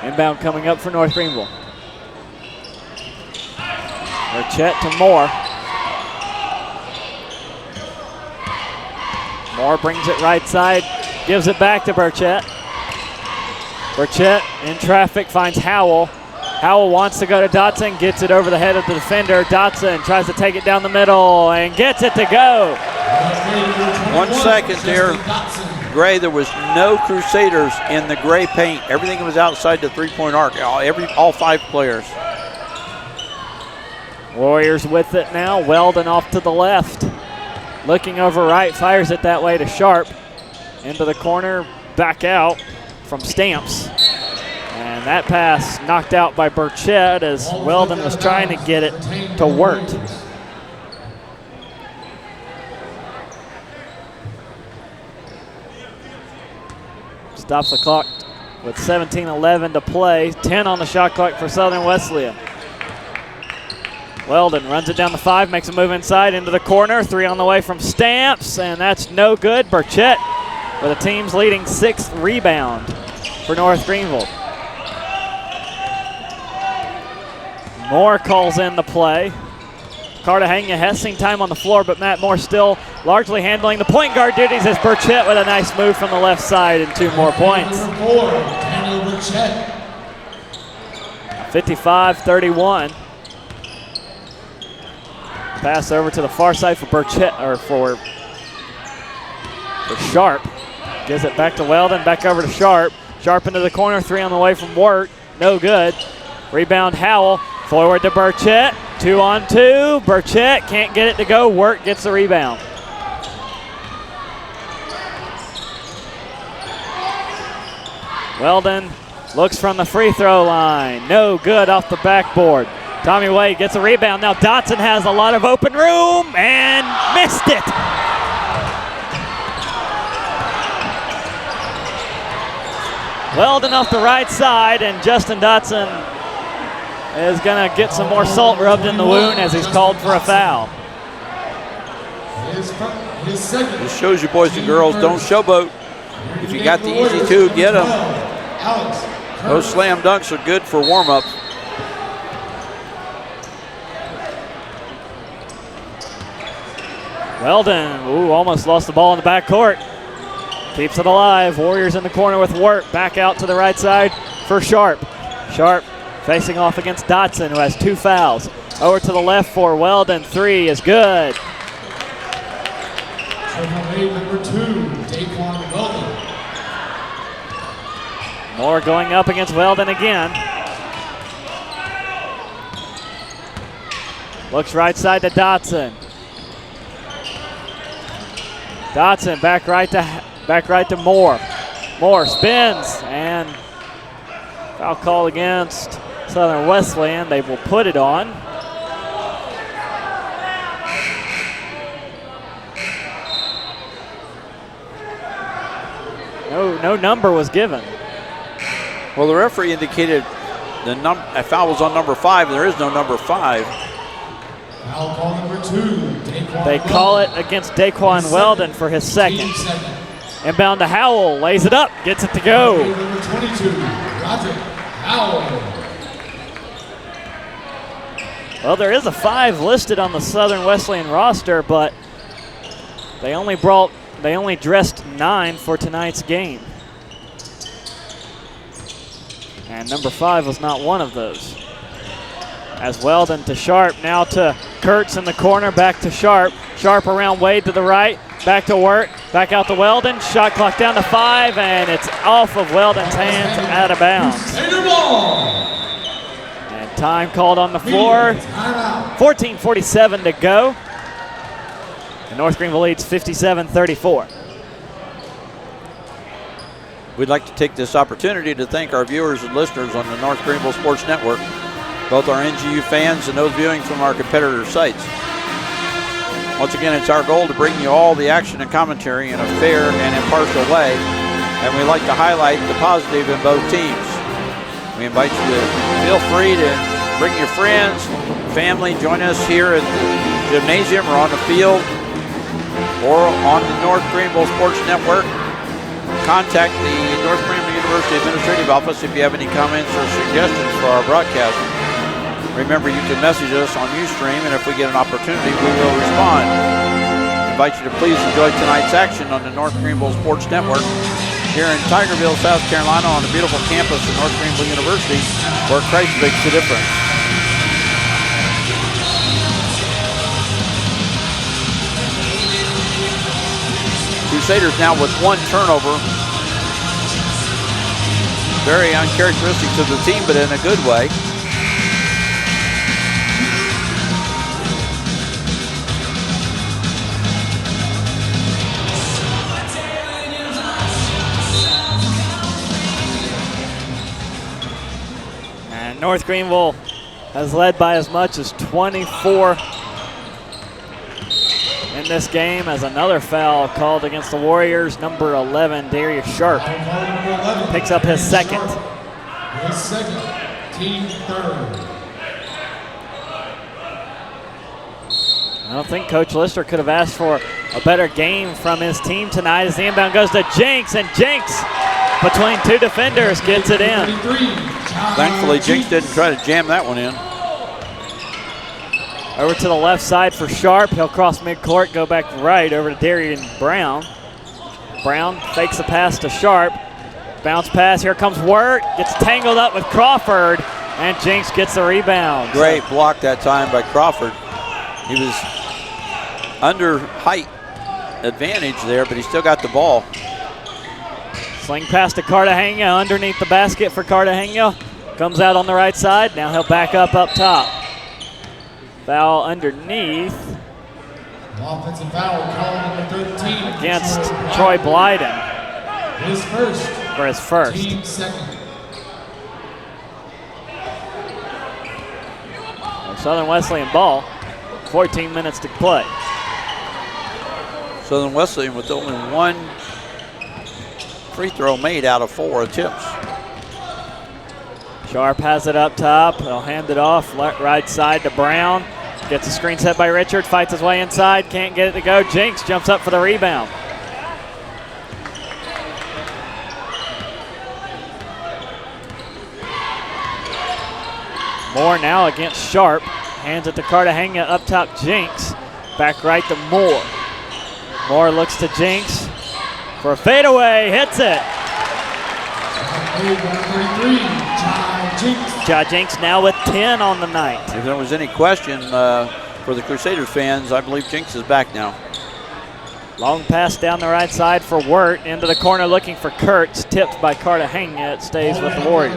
Inbound coming up for North Greenville. Burchett to Moore. Moore brings it right side, gives it back to Burchett. Burchett in traffic finds Howell. Howell wants to go to Dotson, gets it over the head of the defender. Dotson tries to take it down the middle and gets it to go. 1 second there. Gray, there was no Crusaders in the gray paint. Everything was outside the three-point arc, all 5 players. Warriors with it now. Weldon off to the left. Looking over right, fires it that way to Sharp. Into the corner, back out from Stamps. And that pass knocked out by Burchett as Weldon was trying to get it to Wirt. Stops the clock with 17:11 to play. 10 on the shot clock for Southern Wesleyan. Weldon runs it down the 5, makes a move inside into the corner. 3 on the way from Stamps, and that's no good. Burchett with the team's leading 6th rebound for North Greenville. Moore calls in the play. Cartagena has seen time on the floor, but Matt Moore still largely handling the point guard duties as Burchett with a nice move from the left side and 2 more points. 55-31. Pass over to the far side for Burchett, or for Sharp. Gives it back to Weldon, back over to Sharp. Sharp into the corner, 3 on the way from Wirt. No good. Rebound Howell. Forward to Burchett. 2-on-2. Burchett can't get it to go. Wirt gets the rebound. Weldon looks from the free throw line. No good off the backboard. Tommy Wade gets a rebound. Now Dotson has a lot of open room and missed it. Weldon off the right side, and Justin Dotson is going to get some more salt rubbed in the wound as he's called for a foul. This shows you, boys and girls, don't showboat. If you got the easy 2, get them. Those slam dunks are good for warm-up. Weldon, almost lost the ball in the backcourt. Keeps it alive. Warriors in the corner with Wirt. Back out to the right side for Sharp. Sharp facing off against Dotson, who has 2 fouls. Over to the left for Weldon. 3 is good. Number 2, Daquan Weldon. Moore going up against Weldon again. Looks right side to Dotson. Dotson back right to Moore. Moore spins, and foul call against Southern Wesleyan. They will put it on. No number was given. Well, the referee indicated a foul was on number 5, and there is no number 5. Foul call number 2, Daquan They call it against Daquan Weldon for his second. Inbound to Howell, lays it up, gets it to go. Number 22, Roger Howell. Well, there is a 5 listed on the Southern Wesleyan roster, but they only dressed 9 for tonight's game. And number 5 was not one of those. As Weldon to Sharp, now to Kurtz in the corner, back to Sharp. Sharp around Wade to the right, back to Wirt, back out to Weldon. Shot clock down to 5, and it's off of Weldon's hands, out of bounds. And time called on the floor. 14:47 to go. And North Greenville leads 57-34. We'd like to take this opportunity to thank our viewers and listeners on the North Greenville Sports Network, both our NGU fans and those viewing from our competitor sites. Once again, it's our goal to bring you all the action and commentary in a fair and impartial way, and we like to highlight the positive in both teams. We invite you to feel free to bring your friends, family, join us here at the gymnasium or on the field or on the North Greenville Sports Network. Contact the North Greenville University Administrative Office if you have any comments or suggestions for our broadcast. Remember, you can message us on Ustream, and if we get an opportunity, we will respond. I invite you to please enjoy tonight's action on the North Greenville Sports Network here in Tigerville, South Carolina, on the beautiful campus of North Greenville University, where Christ makes the difference. Crusaders now with 1 turnover. Very uncharacteristic of the team, but in a good way. And North Greenville has led by as much as 24 in this game, as another foul called against the Warriors. Number 11, Darius Sharp, picks up his second. His second, team third. I don't think Coach Lister could have asked for a better game from his team tonight, as the inbound goes to Jinks, and Jinks, between two defenders, gets it in. Thankfully, Jinks didn't try to jam that one in. Over to the left side for Sharp. He'll cross midcourt, go back right over to Darian Brown. Brown fakes the pass to Sharp. Bounce pass, here comes Wirt. Gets tangled up with Crawford, and Jinks gets the rebound. Great block that time by Crawford. He was under height advantage there, but he still got the ball. Sling pass to Cartagena underneath the basket for Cartagena. Comes out on the right side. Now he'll back up top. Foul underneath. Offensive foul called number 13 against Troy Blyden. His first. For his first. Team second. Southern Wesleyan ball. 14 minutes to play. Southern Wesleyan with only one free throw made out of 4 attempts. Sharp has it up top. He'll hand it off right side to Brown. Gets a screen set by Richard. Fights his way inside. Can't get it to go. Jinks jumps up for the rebound. Moore now against Sharp. Hands it to Cartagena, up top Jinks. Back right to Moore. Moore looks to Jinks for a fadeaway, hits it. Ja Jinks now with 10 on the night. If there was any question for the Crusaders fans, I believe Jinks is back now. Long pass down the right side for Wirt, into the corner looking for Kurtz, tipped by Cartagena. It stays with the Warriors.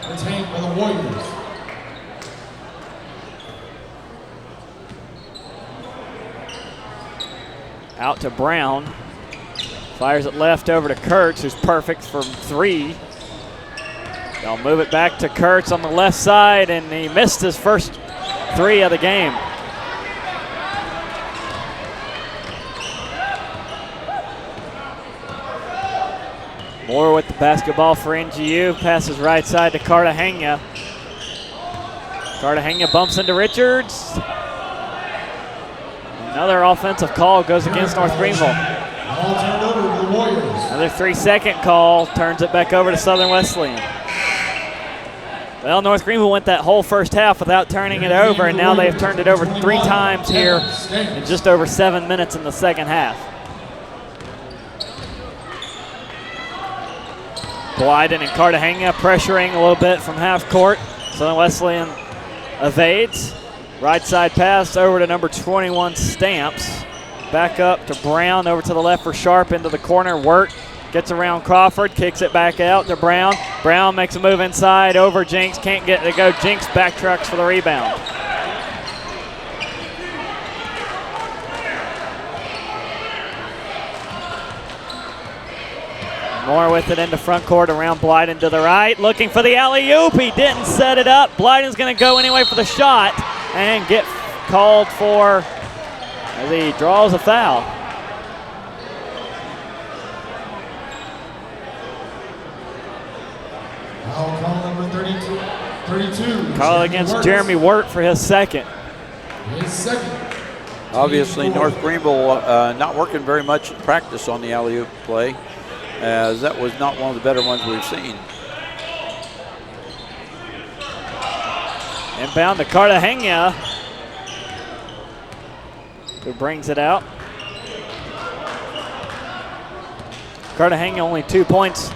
Retained by the Warriors. Out to Brown. Fires it left over to Kurtz, who's perfect for 3. They'll move it back to Kurtz on the left side, and he missed his first 3 of the game. Moore with the basketball for NGU. Passes right side to Cartagena. Cartagena bumps into Richards. Another offensive call goes against North Greenville. Ball turned over to the Warriors. Another 3-second call turns it back over to Southern Wesleyan. Well, North Greenville went that whole first half without turning it over, and now they've turned it over 3 times here in just over 7 minutes in the second half. Blyden and Cartagena pressuring a little bit from half court. Southern Wesleyan evades. Right side pass over to number 21, Stamps. Back up to Brown, over to the left for Sharp, into the corner. Wirt gets around Crawford, kicks it back out to Brown. Brown makes a move inside over Jinks, can't get it to go. Jinks backtracks for the rebound. Moore with it into front court around Blyden to the right, looking for the alley-oop. He didn't set it up. Blyden's going to go anyway for the shot and get called for as he draws a foul. Foul call number 32. Call against Jeremy Wirt for his second. His second. Obviously, North Greenville not working very much in practice on the alley-oop play, as that was not one of the better ones we've seen. Inbound to Cartagena, who brings it out. Cartagena only 2 points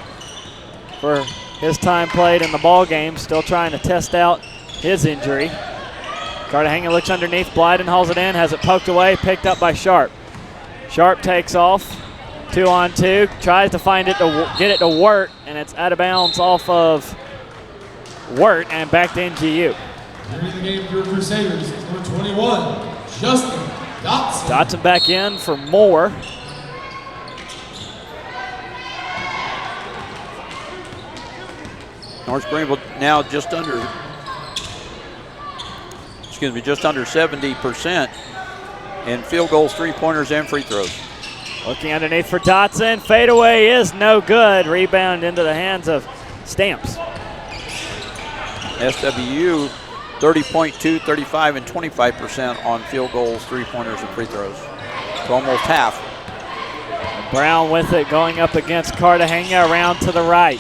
for his time played in the ball game, still trying to test out his injury. Cartagena looks underneath, Blyden hauls it in, has it poked away, picked up by Sharp. Sharp takes off, 2-on-2, tries to find it to get it to Wirt, and it's out of bounds off of Wirt and back to NGU. Entering the game for Crusaders, number 21, Justin Dotson. Dotson back in for Moore. North Greenville now just under just under 70% in field goals, three-pointers, and free throws. Looking underneath for Dotson. Fadeaway is no good. Rebound into the hands of Stamps. SWU 30.2, 35, and 25% on field goals, three-pointers, and free throws. It's almost half. Brown with it, going up against Cartagena, around to the right.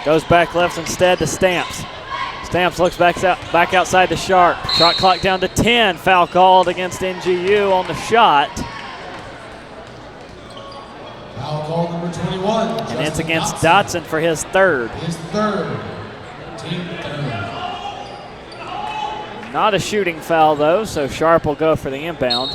Goes back left instead to Stamps. Stamps looks back outside the Sharp. Shot clock down to 10. Foul called against NGU on the shot. Foul call number 21. And it's against Dotson for his third. His third. Team third. Not a shooting foul though, so Sharp will go for the inbound.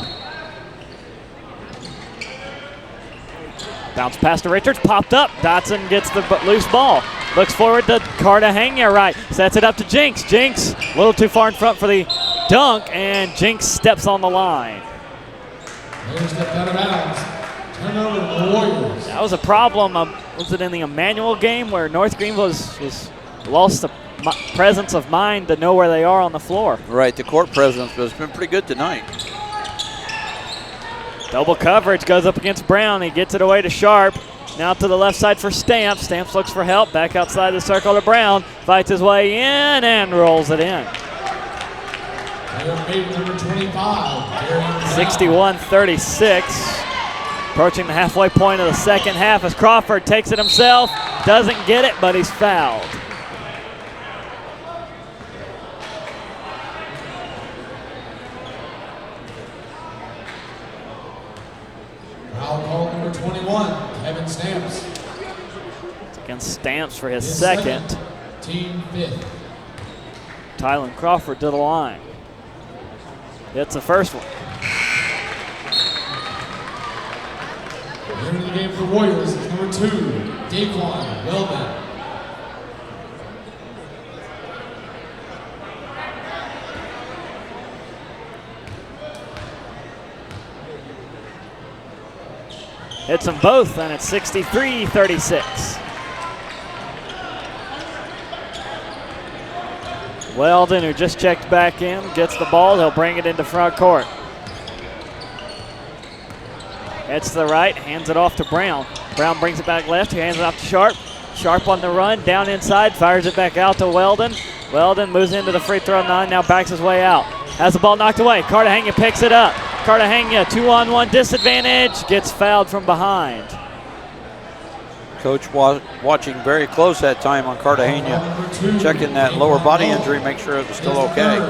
Bounce pass to Richards, popped up. Dotson gets the loose ball. Looks forward to Cartagena right. Sets it up to Jinx. Jinx a little too far in front for the dunk, and Jinx steps on the line. There's the out of bounds. Turnover to the Warriors. That was a problem. Was it in the Emmanuel game where North Greenville was lost the presence of mind to know where they are on the floor? Right, the court presence has been pretty good tonight. Double coverage goes up against Brown. He gets it away to Sharp. Now to the left side for Stamps. Stamps looks for help. Back outside the circle to Brown. Fights his way in and rolls it in. Number 25. 61-36. Approaching the halfway point of the second half as Crawford takes it himself. Doesn't get it, but he's fouled. Foul call number 21, Kevin Stamps. It's against Stamps for his second. Team fifth. Tylen Crawford to the line. Hits the first one. Entering the game for Warriors is number 2, Daquan Wellman. Hits them both, and it's 63-36. Weldon, who just checked back in, gets the ball. He'll bring it into front court. Heads to the right, hands it off to Brown. Brown brings it back left, he hands it off to Sharp. Sharp on the run, down inside, fires it back out to Weldon. Weldon moves into the free throw line, now backs his way out. Has the ball knocked away. Cartagena picks it up. Cartagena, 2-on-1 disadvantage, gets fouled from behind. Coach watching very close that time on Cartagena, checking that lower body injury, make sure it was still okay.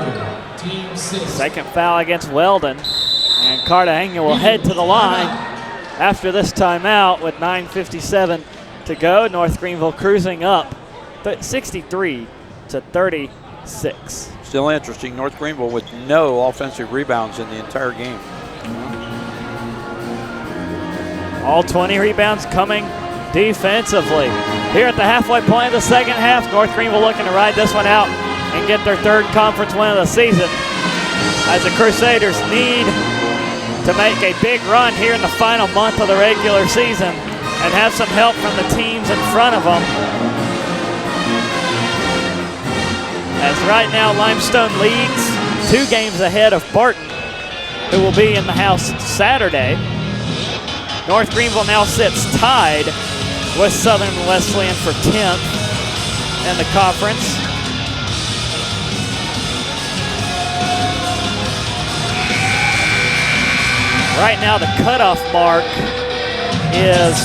Second foul against Weldon, and Cartagena will head to the line after this timeout with 9:57 to go. North Greenville cruising up 63-36. Still interesting, North Greenville with no offensive rebounds in the entire game. All 20 rebounds coming defensively. Here at the halfway point of the second half, North Greenville looking to ride this one out and get their third conference win of the season, as the Crusaders need to make a big run here in the final month of the regular season and have some help from the teams in front of them. As right now Limestone leads 2 games ahead of Barton, who will be in the house Saturday. North Greenville now sits tied with Southern Wesleyan for 10th in the conference. Right now the cutoff mark is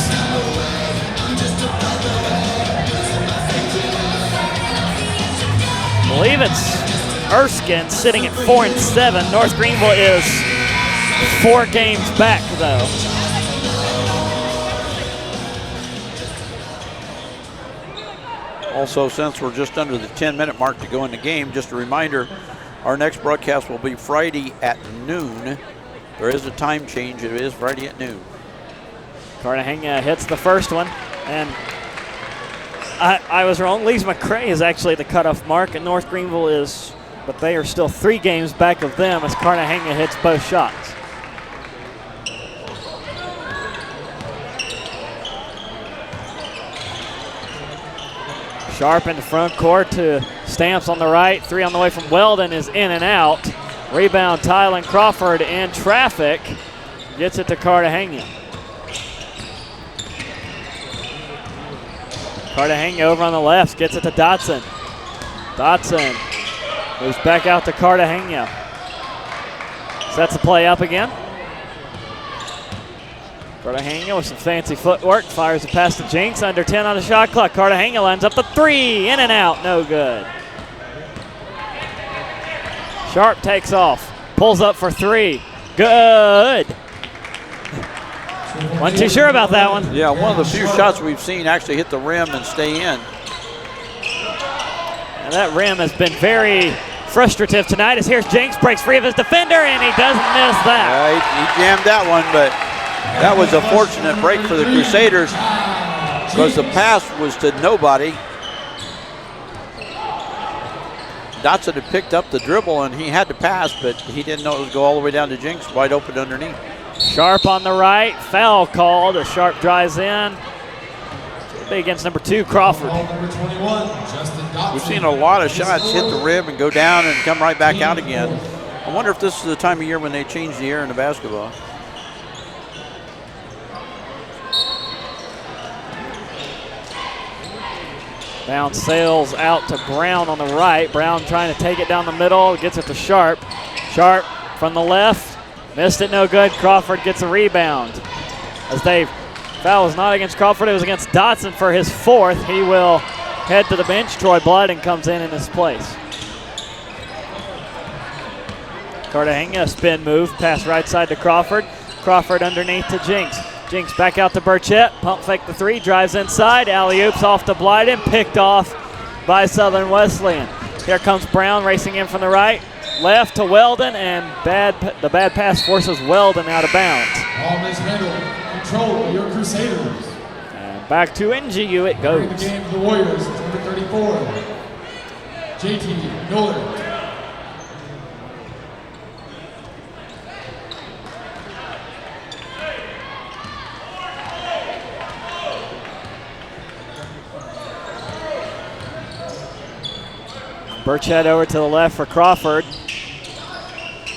I believe it's Erskine sitting at 4-7. North Greenville is 4 games back though. Also, since we're just under the 10-minute mark to go in the game, just a reminder, our next broadcast will be Friday at noon. There is a time change. It is Friday at noon. Cartagena hits the first one, and I was wrong. Lees McCray is actually the cutoff mark, and North Greenville is, but they are still 3 games back of them as Cartagena hits both shots. Sharp in the front court to Stamps on the right. 3 on the way from Weldon is in and out. Rebound, Tylen Crawford in traffic. Gets it to Cartagena. Cartagena over on the left, gets it to Dotson. Dotson moves back out to Cartagena. Sets the play up again. Cartagena with some fancy footwork, fires a pass to Jinks, under 10 on the shot clock. Cartagena lines up the 3, in and out, no good. Sharp takes off, pulls up for 3, good. Wasn't too sure about that one. Yeah, one of the few shots we've seen actually hit the rim and stay in. And that rim has been very frustrative tonight, as here's Jinks, breaks free of his defender, and he doesn't miss that. He jammed that one, but that was a fortunate break for the Crusaders because the pass was to nobody. Dotson had picked up the dribble and he had to pass, but he didn't know it would go all the way down to Jinks, wide open underneath. Sharp on the right, foul called as Sharp drives in. It'll be against number 2, Crawford. We've seen a lot of shots hit the rim and go down and come right back out again. I wonder if this is the time of year when they change the air in the basketball. Bounce sails out to Brown on the right. Brown trying to take it down the middle, gets it to Sharp. Sharp from the left, missed it, no good. Crawford gets a rebound. As foul was not against Crawford, it was against Dotson for his 4th. He will head to the bench. Troy Blyden comes in his place. Cartagena spin move, pass right side to Crawford. Crawford underneath to Jinks. Jinks back out to Burchett, pump fake the 3, drives inside, alley-oops off to Blyden, picked off by Southern Wesleyan. Here comes Brown racing in from the right, left to Weldon, and the bad pass forces Weldon out of bounds. Ball mishandled, control of your Crusaders. And back to NGU it goes. The game for the Warriors, number 34, JT Nolan. Burchett over to the left for Crawford.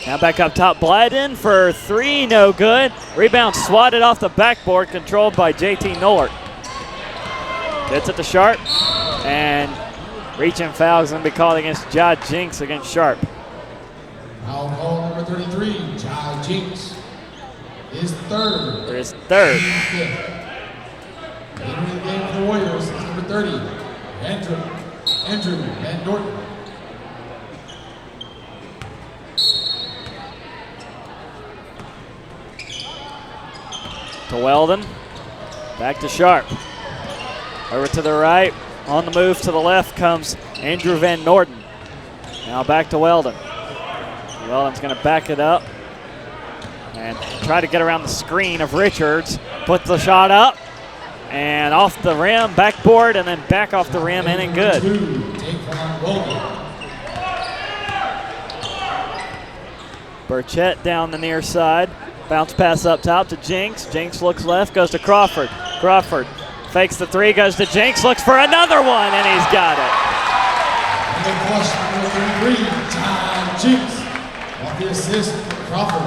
Now back up top, Blyden for 3, no good. Rebound swatted off the backboard, controlled by JT Nollert. Gets it to Sharp, and reaching foul is going to be called against Ja Jinks against Sharp. Foul call number 33, Ja Jinks. His 3rd. For his 3rd. Entering the game for the Warriors is number 30, Andrew Van Norton. To Weldon, back to Sharp. Over to the right, on the move to the left comes Andrew Van Norden. Now back to Weldon. Weldon's going to back it up and try to get around the screen of Richards. Puts the shot up and off the rim, backboard, and then back off the rim, in and good. Burchett down the near side. Bounce pass up top to Jinks. Jinks looks left, goes to Crawford. Crawford fakes the 3, goes to Jinks, looks for another one, and he's got it. And the flush number 33, Ja Jinks. Off the assist, Crawford.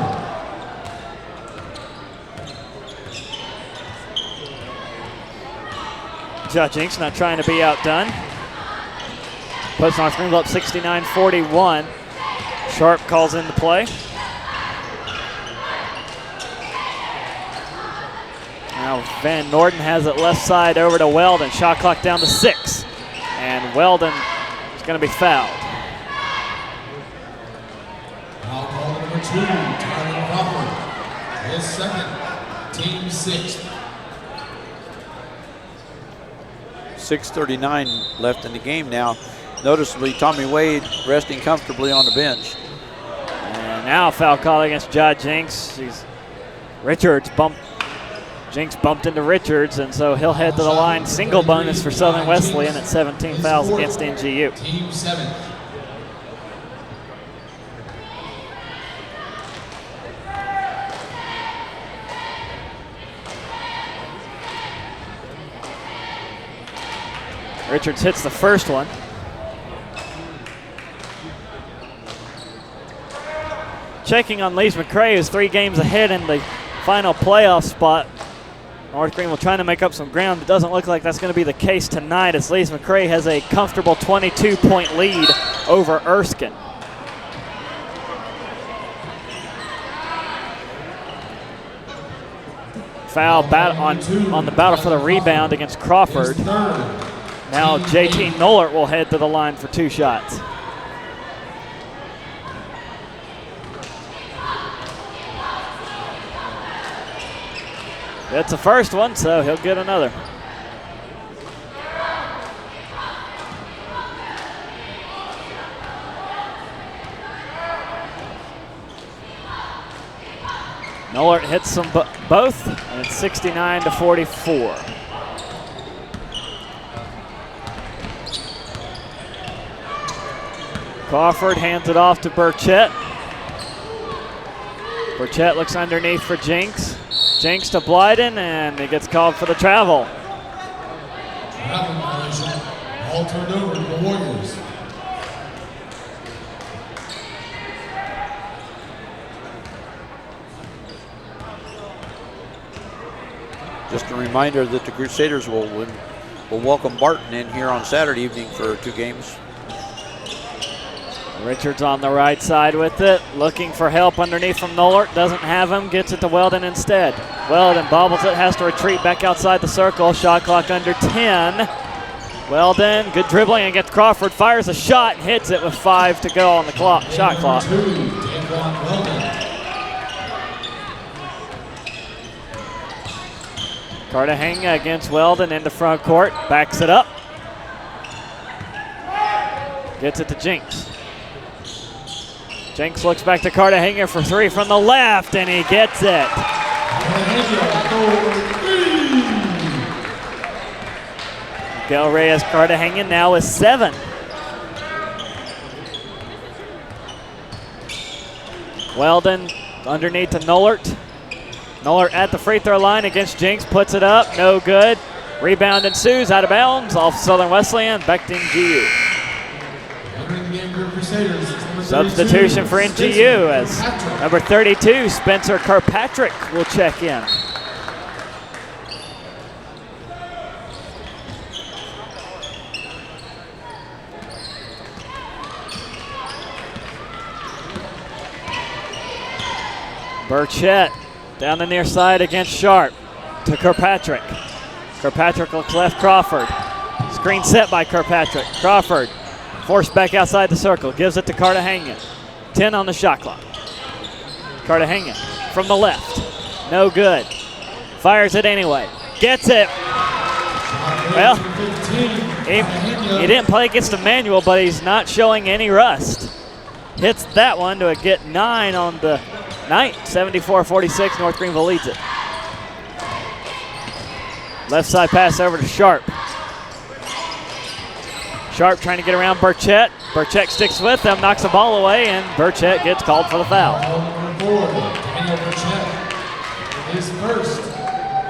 Ja Jinks not trying to be outdone. Puts North Greenville up 69-41. Sharp calls into play. Now Van Norden has it left side over to Weldon. Shot clock down to 6. And Weldon is going to be fouled. Foul call number 2, Tylen Crawford. His 2nd, team 6th. 6:39 left in the game now. Noticeably, Tommy Wade resting comfortably on the bench. And now a foul call against Ja Jinks. Jinks bumped into Richards, and so he'll head to the line. Single bonus for Southern Wesleyan at 17 fouls against NGU. Team 7. Richards hits the first one. Checking on Lees McCray, who's 3 games ahead in the final playoff spot. North Greenville trying to make up some ground. It doesn't look like that's going to be the case tonight, as Lees McCray has a comfortable 22-point lead over Erskine. Foul on the battle for the rebound against Crawford. Now JT Nollert will head to the line for 2 shots. That's the first one, so he'll get another. Nollert hits them both, and it's 69-44. Crawford hands it off to Burchett. Burchett looks underneath for Jinks. Jinks to Blyden, and he gets called for the travel. Traveling violation. All turned over to the Warriors. Just a reminder that the Crusaders will welcome Barton in here on Saturday evening for 2 games. Richards on the right side with it, looking for help underneath from Nollert. Doesn't have him, gets it to Weldon instead. Weldon bobbles it, has to retreat back outside the circle. Shot clock under 10. Weldon, good dribbling against Crawford, fires a shot, hits it with 5 to go on the clock. Shot clock. Cartagena against Weldon into front court, backs it up. Gets it to Jinks. Jinks looks back to Cartagena for 3 from the left, and he gets it. Miguel Reyes Cartagena now is 7. Weldon underneath to Nollert. Nollert at the free throw line against Jinks, puts it up, no good. Rebound ensues, out of bounds, off Southern Wesleyan, back to NGU. Substitution for NGU as number 32, Spencer Kirkpatrick, will check in. Burchett down the near side against Sharp to Kirkpatrick. Kirkpatrick looks left, Crawford. Screen set by Kirkpatrick. Crawford forced back outside the circle, gives it to Cartagena. 10 on the shot clock. Cartagena from the left, no good. Fires it anyway, gets it. Well, he didn't play against Emmanuel, but he's not showing any rust. Hits that one to get 9 on the night. 74-46, North Greenville leads it. Left side pass over to Sharp. Sharp trying to get around Burchett. Burchett sticks with him, knocks the ball away, and Burchett gets called for the foul. Daniel Burchett, his first,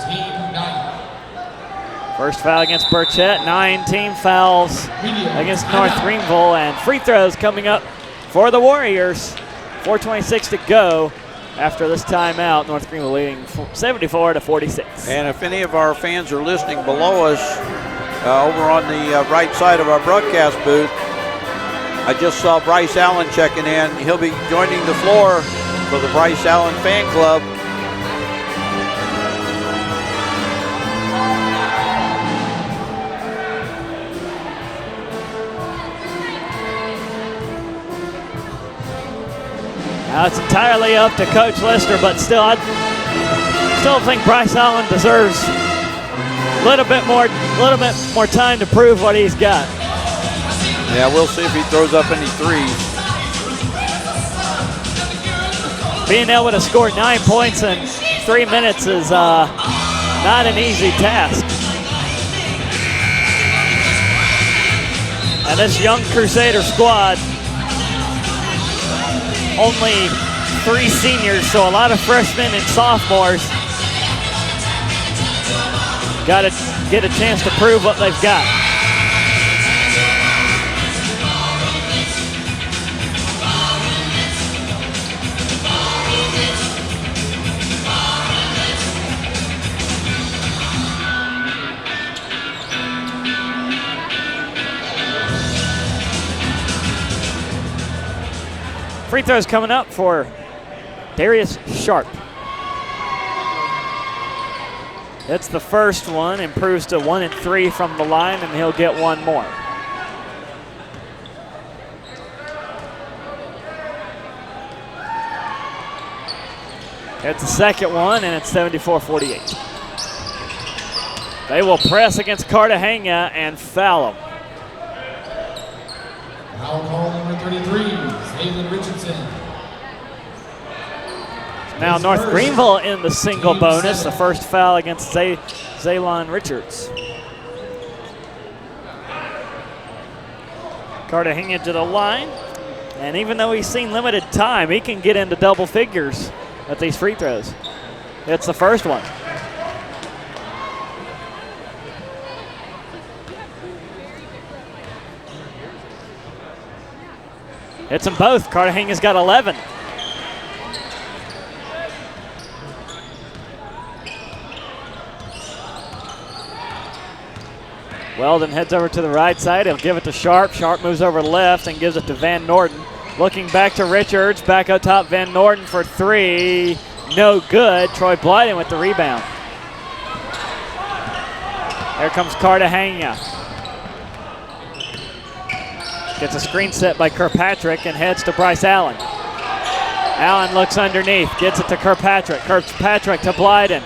team 9. First foul against Burchett, 9 team fouls against North Greenville, and free throws coming up for the Warriors. 4:26 to go after this timeout. North Greenville leading 74-46. And if any of our fans are listening below us, over on the right side of our broadcast booth, I just saw Bryce Allen checking in. He'll be joining the floor for the Bryce Allen Fan Club. Now it's entirely up to Coach Lister, but still, I still think Bryce Allen deserves a little bit more time to prove what he's got. Yeah, we'll see if he throws up any threes. Being able to score 9 points in 3 minutes is not an easy task. And this young Crusader squad, only 3 seniors, so a lot of freshmen and sophomores. Got to get a chance to prove what they've got. Free throws coming up for Darius Sharp. It's the first one, improves to 1 and 3 from the line, and he'll get one more. It's the second one, and it's 74-48. They will press against Cartagena and foul him. Foul call number 33, Zaylen Richardson. Now North Greenville in the single bonus, the first foul against Zaylon Richards. Cartagena to the line, and even though he's seen limited time, he can get into double figures at these free throws. It's the first one. Hits them both. Cartagena's got 11. Weldon heads over to the right side. He'll give it to Sharp. Sharp moves over left and gives it to Van Norden. Looking back to Richards. Back up top, Van Norden for three. No good. Troy Blyden with the rebound. Here comes Cartagena. Gets a screen set by Kirkpatrick and heads to Bryce Allen. Allen looks underneath, gets it to Kirkpatrick. Kirkpatrick to Blyden.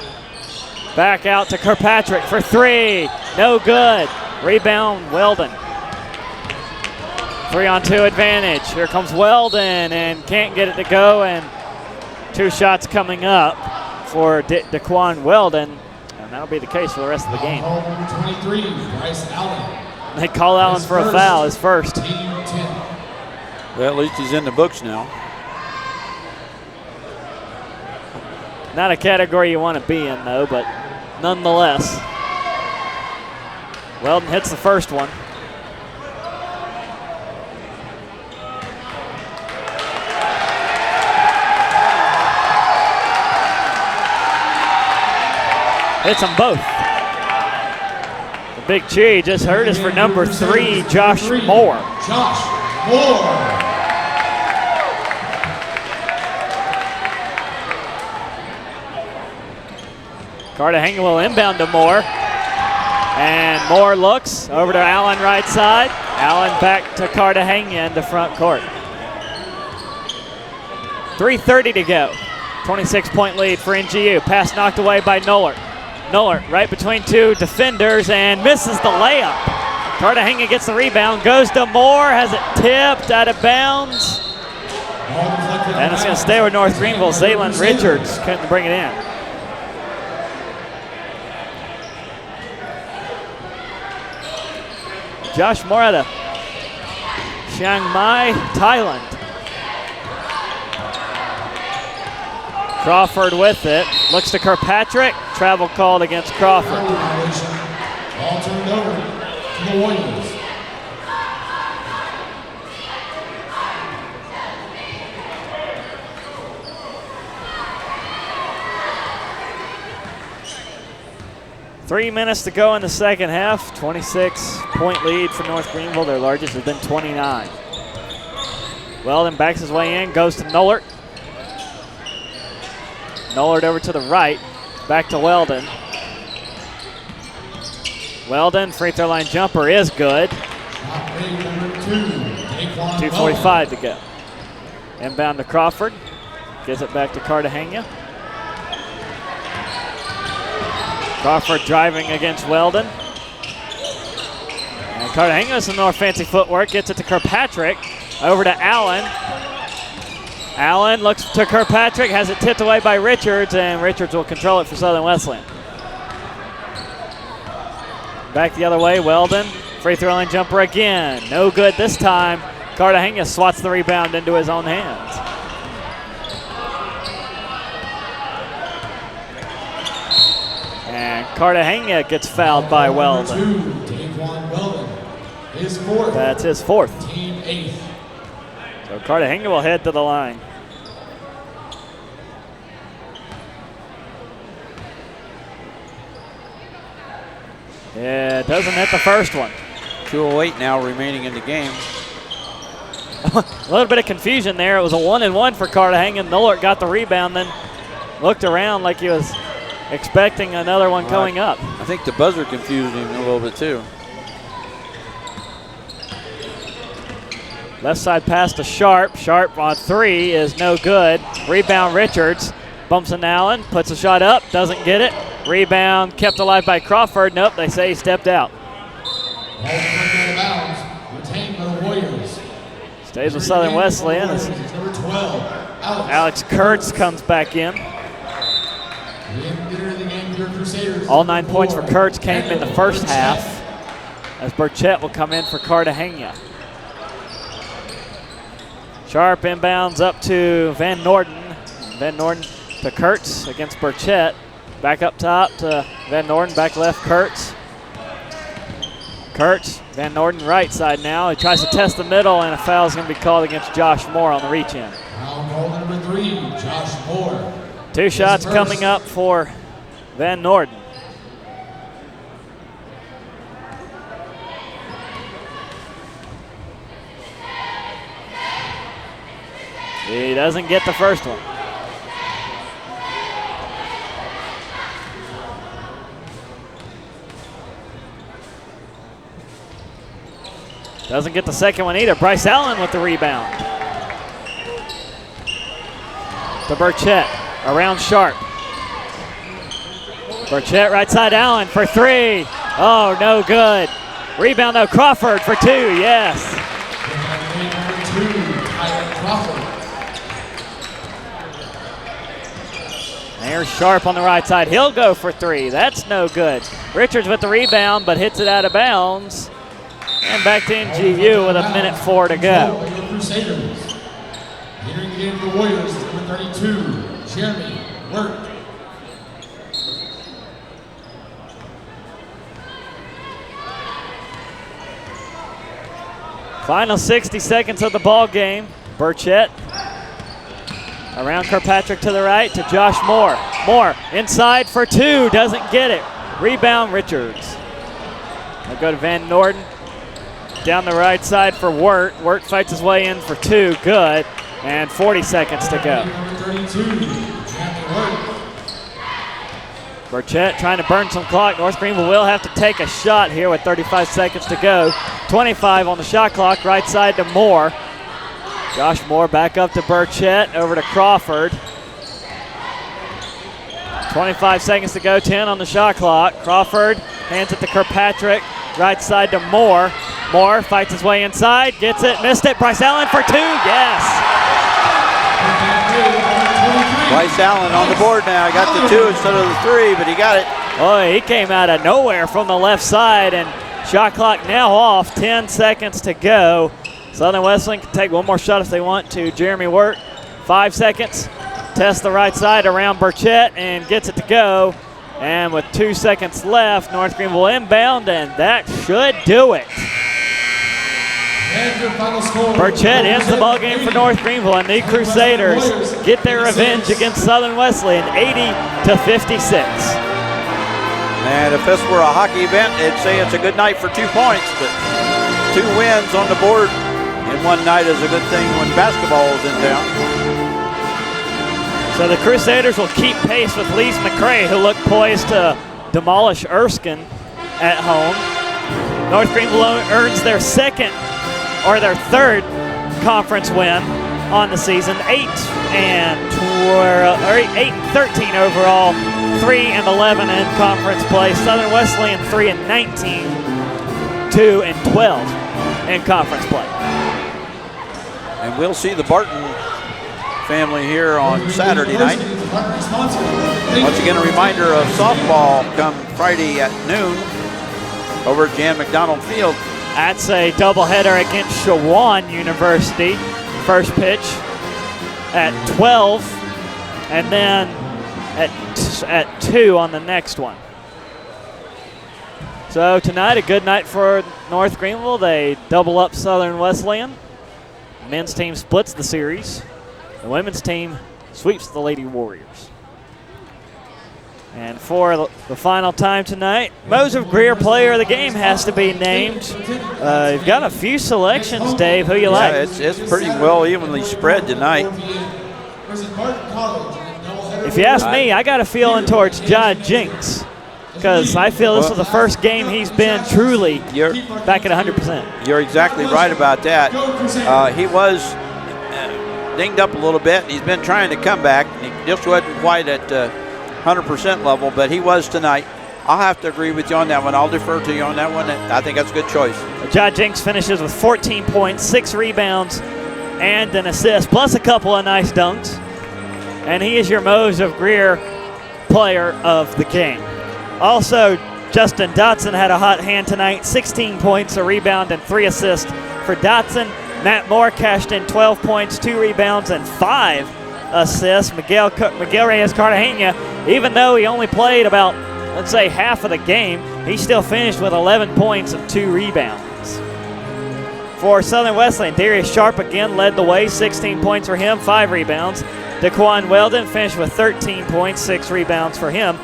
Back out to Kirkpatrick for three. No good. Rebound, Weldon. 3-on-2 advantage. Here comes Weldon and can't get it to go, and two shots coming up for Daquan Weldon, and that'll be the case for the rest of the game. Number 23, Bryce Allen. They call Allen for a foul, his first. Team 10. Well, at least he's in the books now. Not a category you want to be in, though, but nonetheless. Weldon hits the first one. Hits them both. The big cheer you just heard is for number 3, Josh Moore. Josh Moore. Cartagena will inbound to Moore. And Moore looks over to Allen right side. Allen back to Cartagena in the front court. 3:30 to go. 26-point lead for NGU. Pass knocked away by Nollert. Nollert right between two defenders and misses the layup. Cartagena gets the rebound, goes to Moore, has it tipped out of bounds. And it's going to stay with North Greenville. Zaylon Richards couldn't bring it in. Josh Moore out of Chiang Mai, Thailand. Crawford with it. Looks to Kirkpatrick. Travel called against Crawford. Ball turned over to the Warriors. Three minutes to go in the second half. 26-point lead for North Greenville. Their largest has been 29. Weldon backs his way in, goes to Nollert. Nollert over to the right, back to Weldon. Weldon, free throw line jumper is good. 2:45 to go. Inbound to Crawford, gives it back to Cartagena. Crawford driving against Weldon. And Cartagena with some more fancy footwork, gets it to Kirkpatrick, over to Allen. Allen looks to Kirkpatrick, has it tipped away by Richards, and Richards will control it for Southern Wesleyan. Back the other way, Weldon, free throw line jumper again. No good this time. Cartagena swats the rebound into his own hands. And Cartagena gets fouled by Weldon. His fourth. That's his fourth. Team 8. So Cartagena will head to the line. Yeah, doesn't hit the first one. 2:08 now remaining in the game. A little bit of confusion there. It was a 1-and-1 for Cartagena. Nollert got the rebound, then looked around like he was expecting another one coming up. I think the buzzer confused him a little bit too. Left side pass to Sharp. Sharp on 3 is no good. Rebound Richards. Bumps into Allen, puts a shot up, doesn't get it. Rebound kept alive by Crawford. Nope, they say he stepped out. Ball out of bounds, retained by the Warriors. Stays with Southern Wesleyan. Number 12, Alex Kurtz comes back in. Crusaders. All 9 points for Kurtz came in the first half, as Burchett will come in for Cartagena. Sharp inbounds up to Van Norden. Van Norden to Kurtz against Burchett. Back up top to Van Norden, back left Kurtz. Kurtz, Van Norden right side now. He tries to test the middle, and a foul is going to be called against Josh Moore on the reach-in. Foul call number 3, Josh Moore. 2 shots coming up for Van Norden. He doesn't get the first one. Doesn't get the second one either. Bryce Allen with the rebound. To Burchett, around Sharp. Burchett right side, Allen for 3. Oh, no good. Rebound though, Crawford for 2, yes. There's Sharp on the right side. He'll go for 3. That's no good. Richards with the rebound, but hits it out of bounds. And back to NGU with 1:04 to go. Crusaders. Entering the game for the Warriors is number 32, Jeremy Wirt. Final 60 seconds of the ball game. Burchett around Kirkpatrick to the right to Josh Moore. Moore inside for 2, doesn't get it. Rebound Richards. They'll go to Van Norden. Down the right side for Wirt. Wirt fights his way in for 2, good. And 40 seconds to go. Burchett trying to burn some clock. North Greenville will have to take a shot here with 35 seconds to go. 25 on the shot clock, right side to Moore. Josh Moore back up to Burchett, over to Crawford. 25 seconds to go, 10 on the shot clock. Crawford hands it to Kirkpatrick, right side to Moore. Moore fights his way inside, gets it, missed it. Bryce Allen for 2, yes. Bryce Allen on the board now. Got the 2 instead of the 3, but he got it. Oh, he came out of nowhere from the left side, and shot clock now off, 10 seconds to go. Southern Wesleyan can take one more shot if they want to. Jeremy Wirt, 5 seconds. Tests the right side around Burchett and gets it to go. And with 2 seconds left, North Greenville inbound, and that should do it. Burchett ends the ball game for North Greenville, and the Crusaders get their revenge against Southern Wesleyan, 80-56. And if this were a hockey event, it'd say it's a good night for 2 points, but 2 wins on the board in one night is a good thing when basketball is in town. So the Crusaders will keep pace with Lees McCray, who look poised to demolish Erskine at home. North Greenville earns their third conference win on the season, 8-13 overall, 3-11 in conference play. Southern Wesleyan 3-19, 2-12 in conference play. And we'll see the Barton family here on Saturday night. Once again, a reminder of softball come Friday at noon over at Jan McDonald Field. That's a doubleheader against Shawan University. First pitch at 12, and then at 2 on the next one. So tonight, a good night for North Greenville. They double up Southern Wesleyan. The men's team splits the series. The women's team sweeps the Lady Warriors. And for the final time tonight, Mosef Greer Player of the Game has to be named. You've got a few selections, Dave. Who you like? It's pretty well evenly spread tonight. If you ask me, I got a feeling towards John Jinks because I feel this was the first game he's been truly back at 100%. You're exactly right about that. He was dinged up a little bit. He's been trying to come back. He just wasn't quite at 100% level, but he was tonight. I'll have to agree with you on that one. I'll defer to you on that one. I think that's a good choice. John Jinks finishes with 14 points, 6 rebounds, and an assist, plus a couple of nice dunks. And he is your Mosef Greer Player of the Game. Also, Justin Dotson had a hot hand tonight, 16 points, a rebound, and 3 assists for Dotson. Matt Moore cashed in 12 points, 2 rebounds, and 5 assists. Miguel Reyes-Cartagena, even though he only played about, let's say, half of the game, he still finished with 11 points and 2 rebounds. For Southern Wesleyan, Darius Sharp again led the way, 16 points for him, 5 rebounds. Daquan Weldon finished with 13 points, 6 rebounds for him.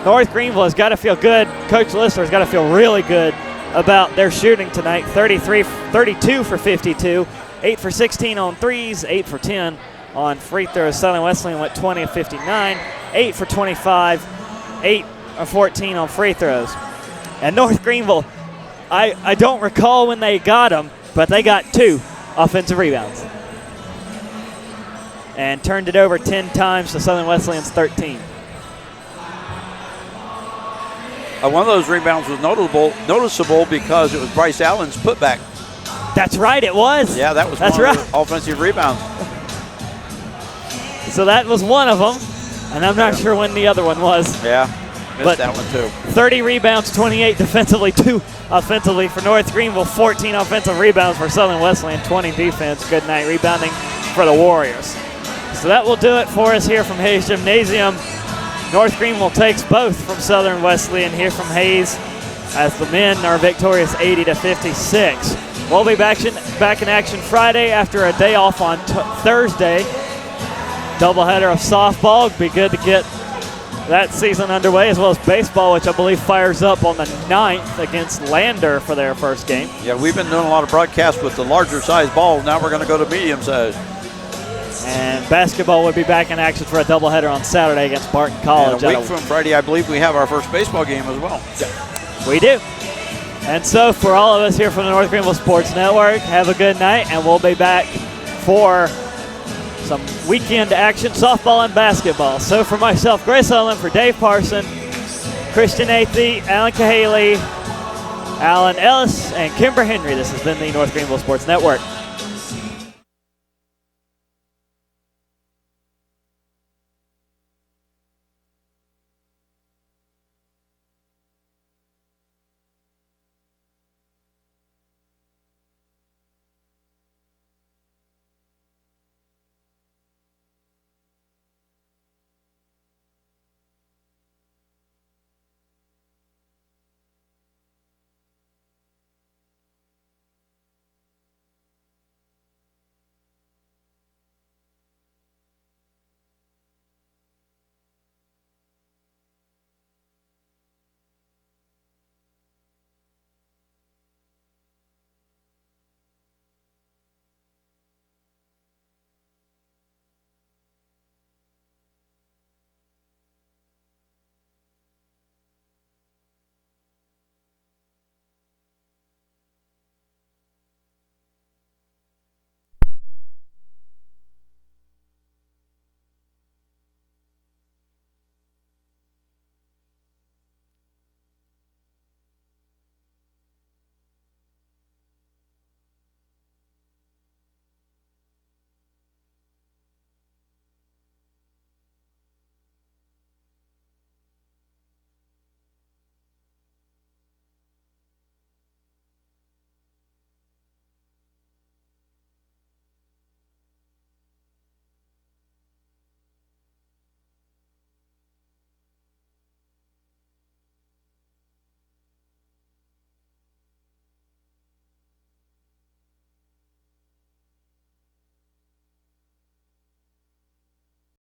North Greenville has got to feel good. Coach Lister has got to feel really good about their shooting tonight. 32 for 52, 8 for 16 on threes, 8 for 10 on free throws. Southern Wesleyan went 20 of 59, 8 for 25, 8 of 14 on free throws. And North Greenville, I don't recall when they got them, but they got 2 offensive rebounds and turned it over 10 times to Southern Wesleyan's 13. One of those rebounds was noticeable because it was Bryce Allen's putback. That's right, it was. Yeah, that was one of the offensive rebounds. So that was one of them, and I'm not sure when the other one was. Yeah, missed that one too. 30 rebounds, 28 defensively, 2 offensively for North Greenville, 14 offensive rebounds for Southern Wesleyan, 20 defense. Good night rebounding for the Warriors. So that will do it for us here from Hayes Gymnasium. North Greenville takes both from Southern Wesleyan here from Hayes as the men are victorious 80-56. We'll be back in action Friday after a day off on Thursday. Doubleheader of softball. It'd be good to get that season underway, as well as baseball, which I believe fires up on the 9th against Lander for their first game. Yeah, we've been doing a lot of broadcasts with the larger size balls. Now we're going to go to medium size. And basketball would be back in action for a doubleheader on Saturday against Barton College. And a week from Friday, I believe we have our first baseball game as well. We do. And so for all of us here from the North Greenville Sports Network, have a good night, and we'll be back for some weekend action, softball and basketball. So for myself, Grace Sullivan, for Dave Parson, Christian Athey, Alan Cahaley, Alan Ellis, and Kimber Henry, this has been the North Greenville Sports Network.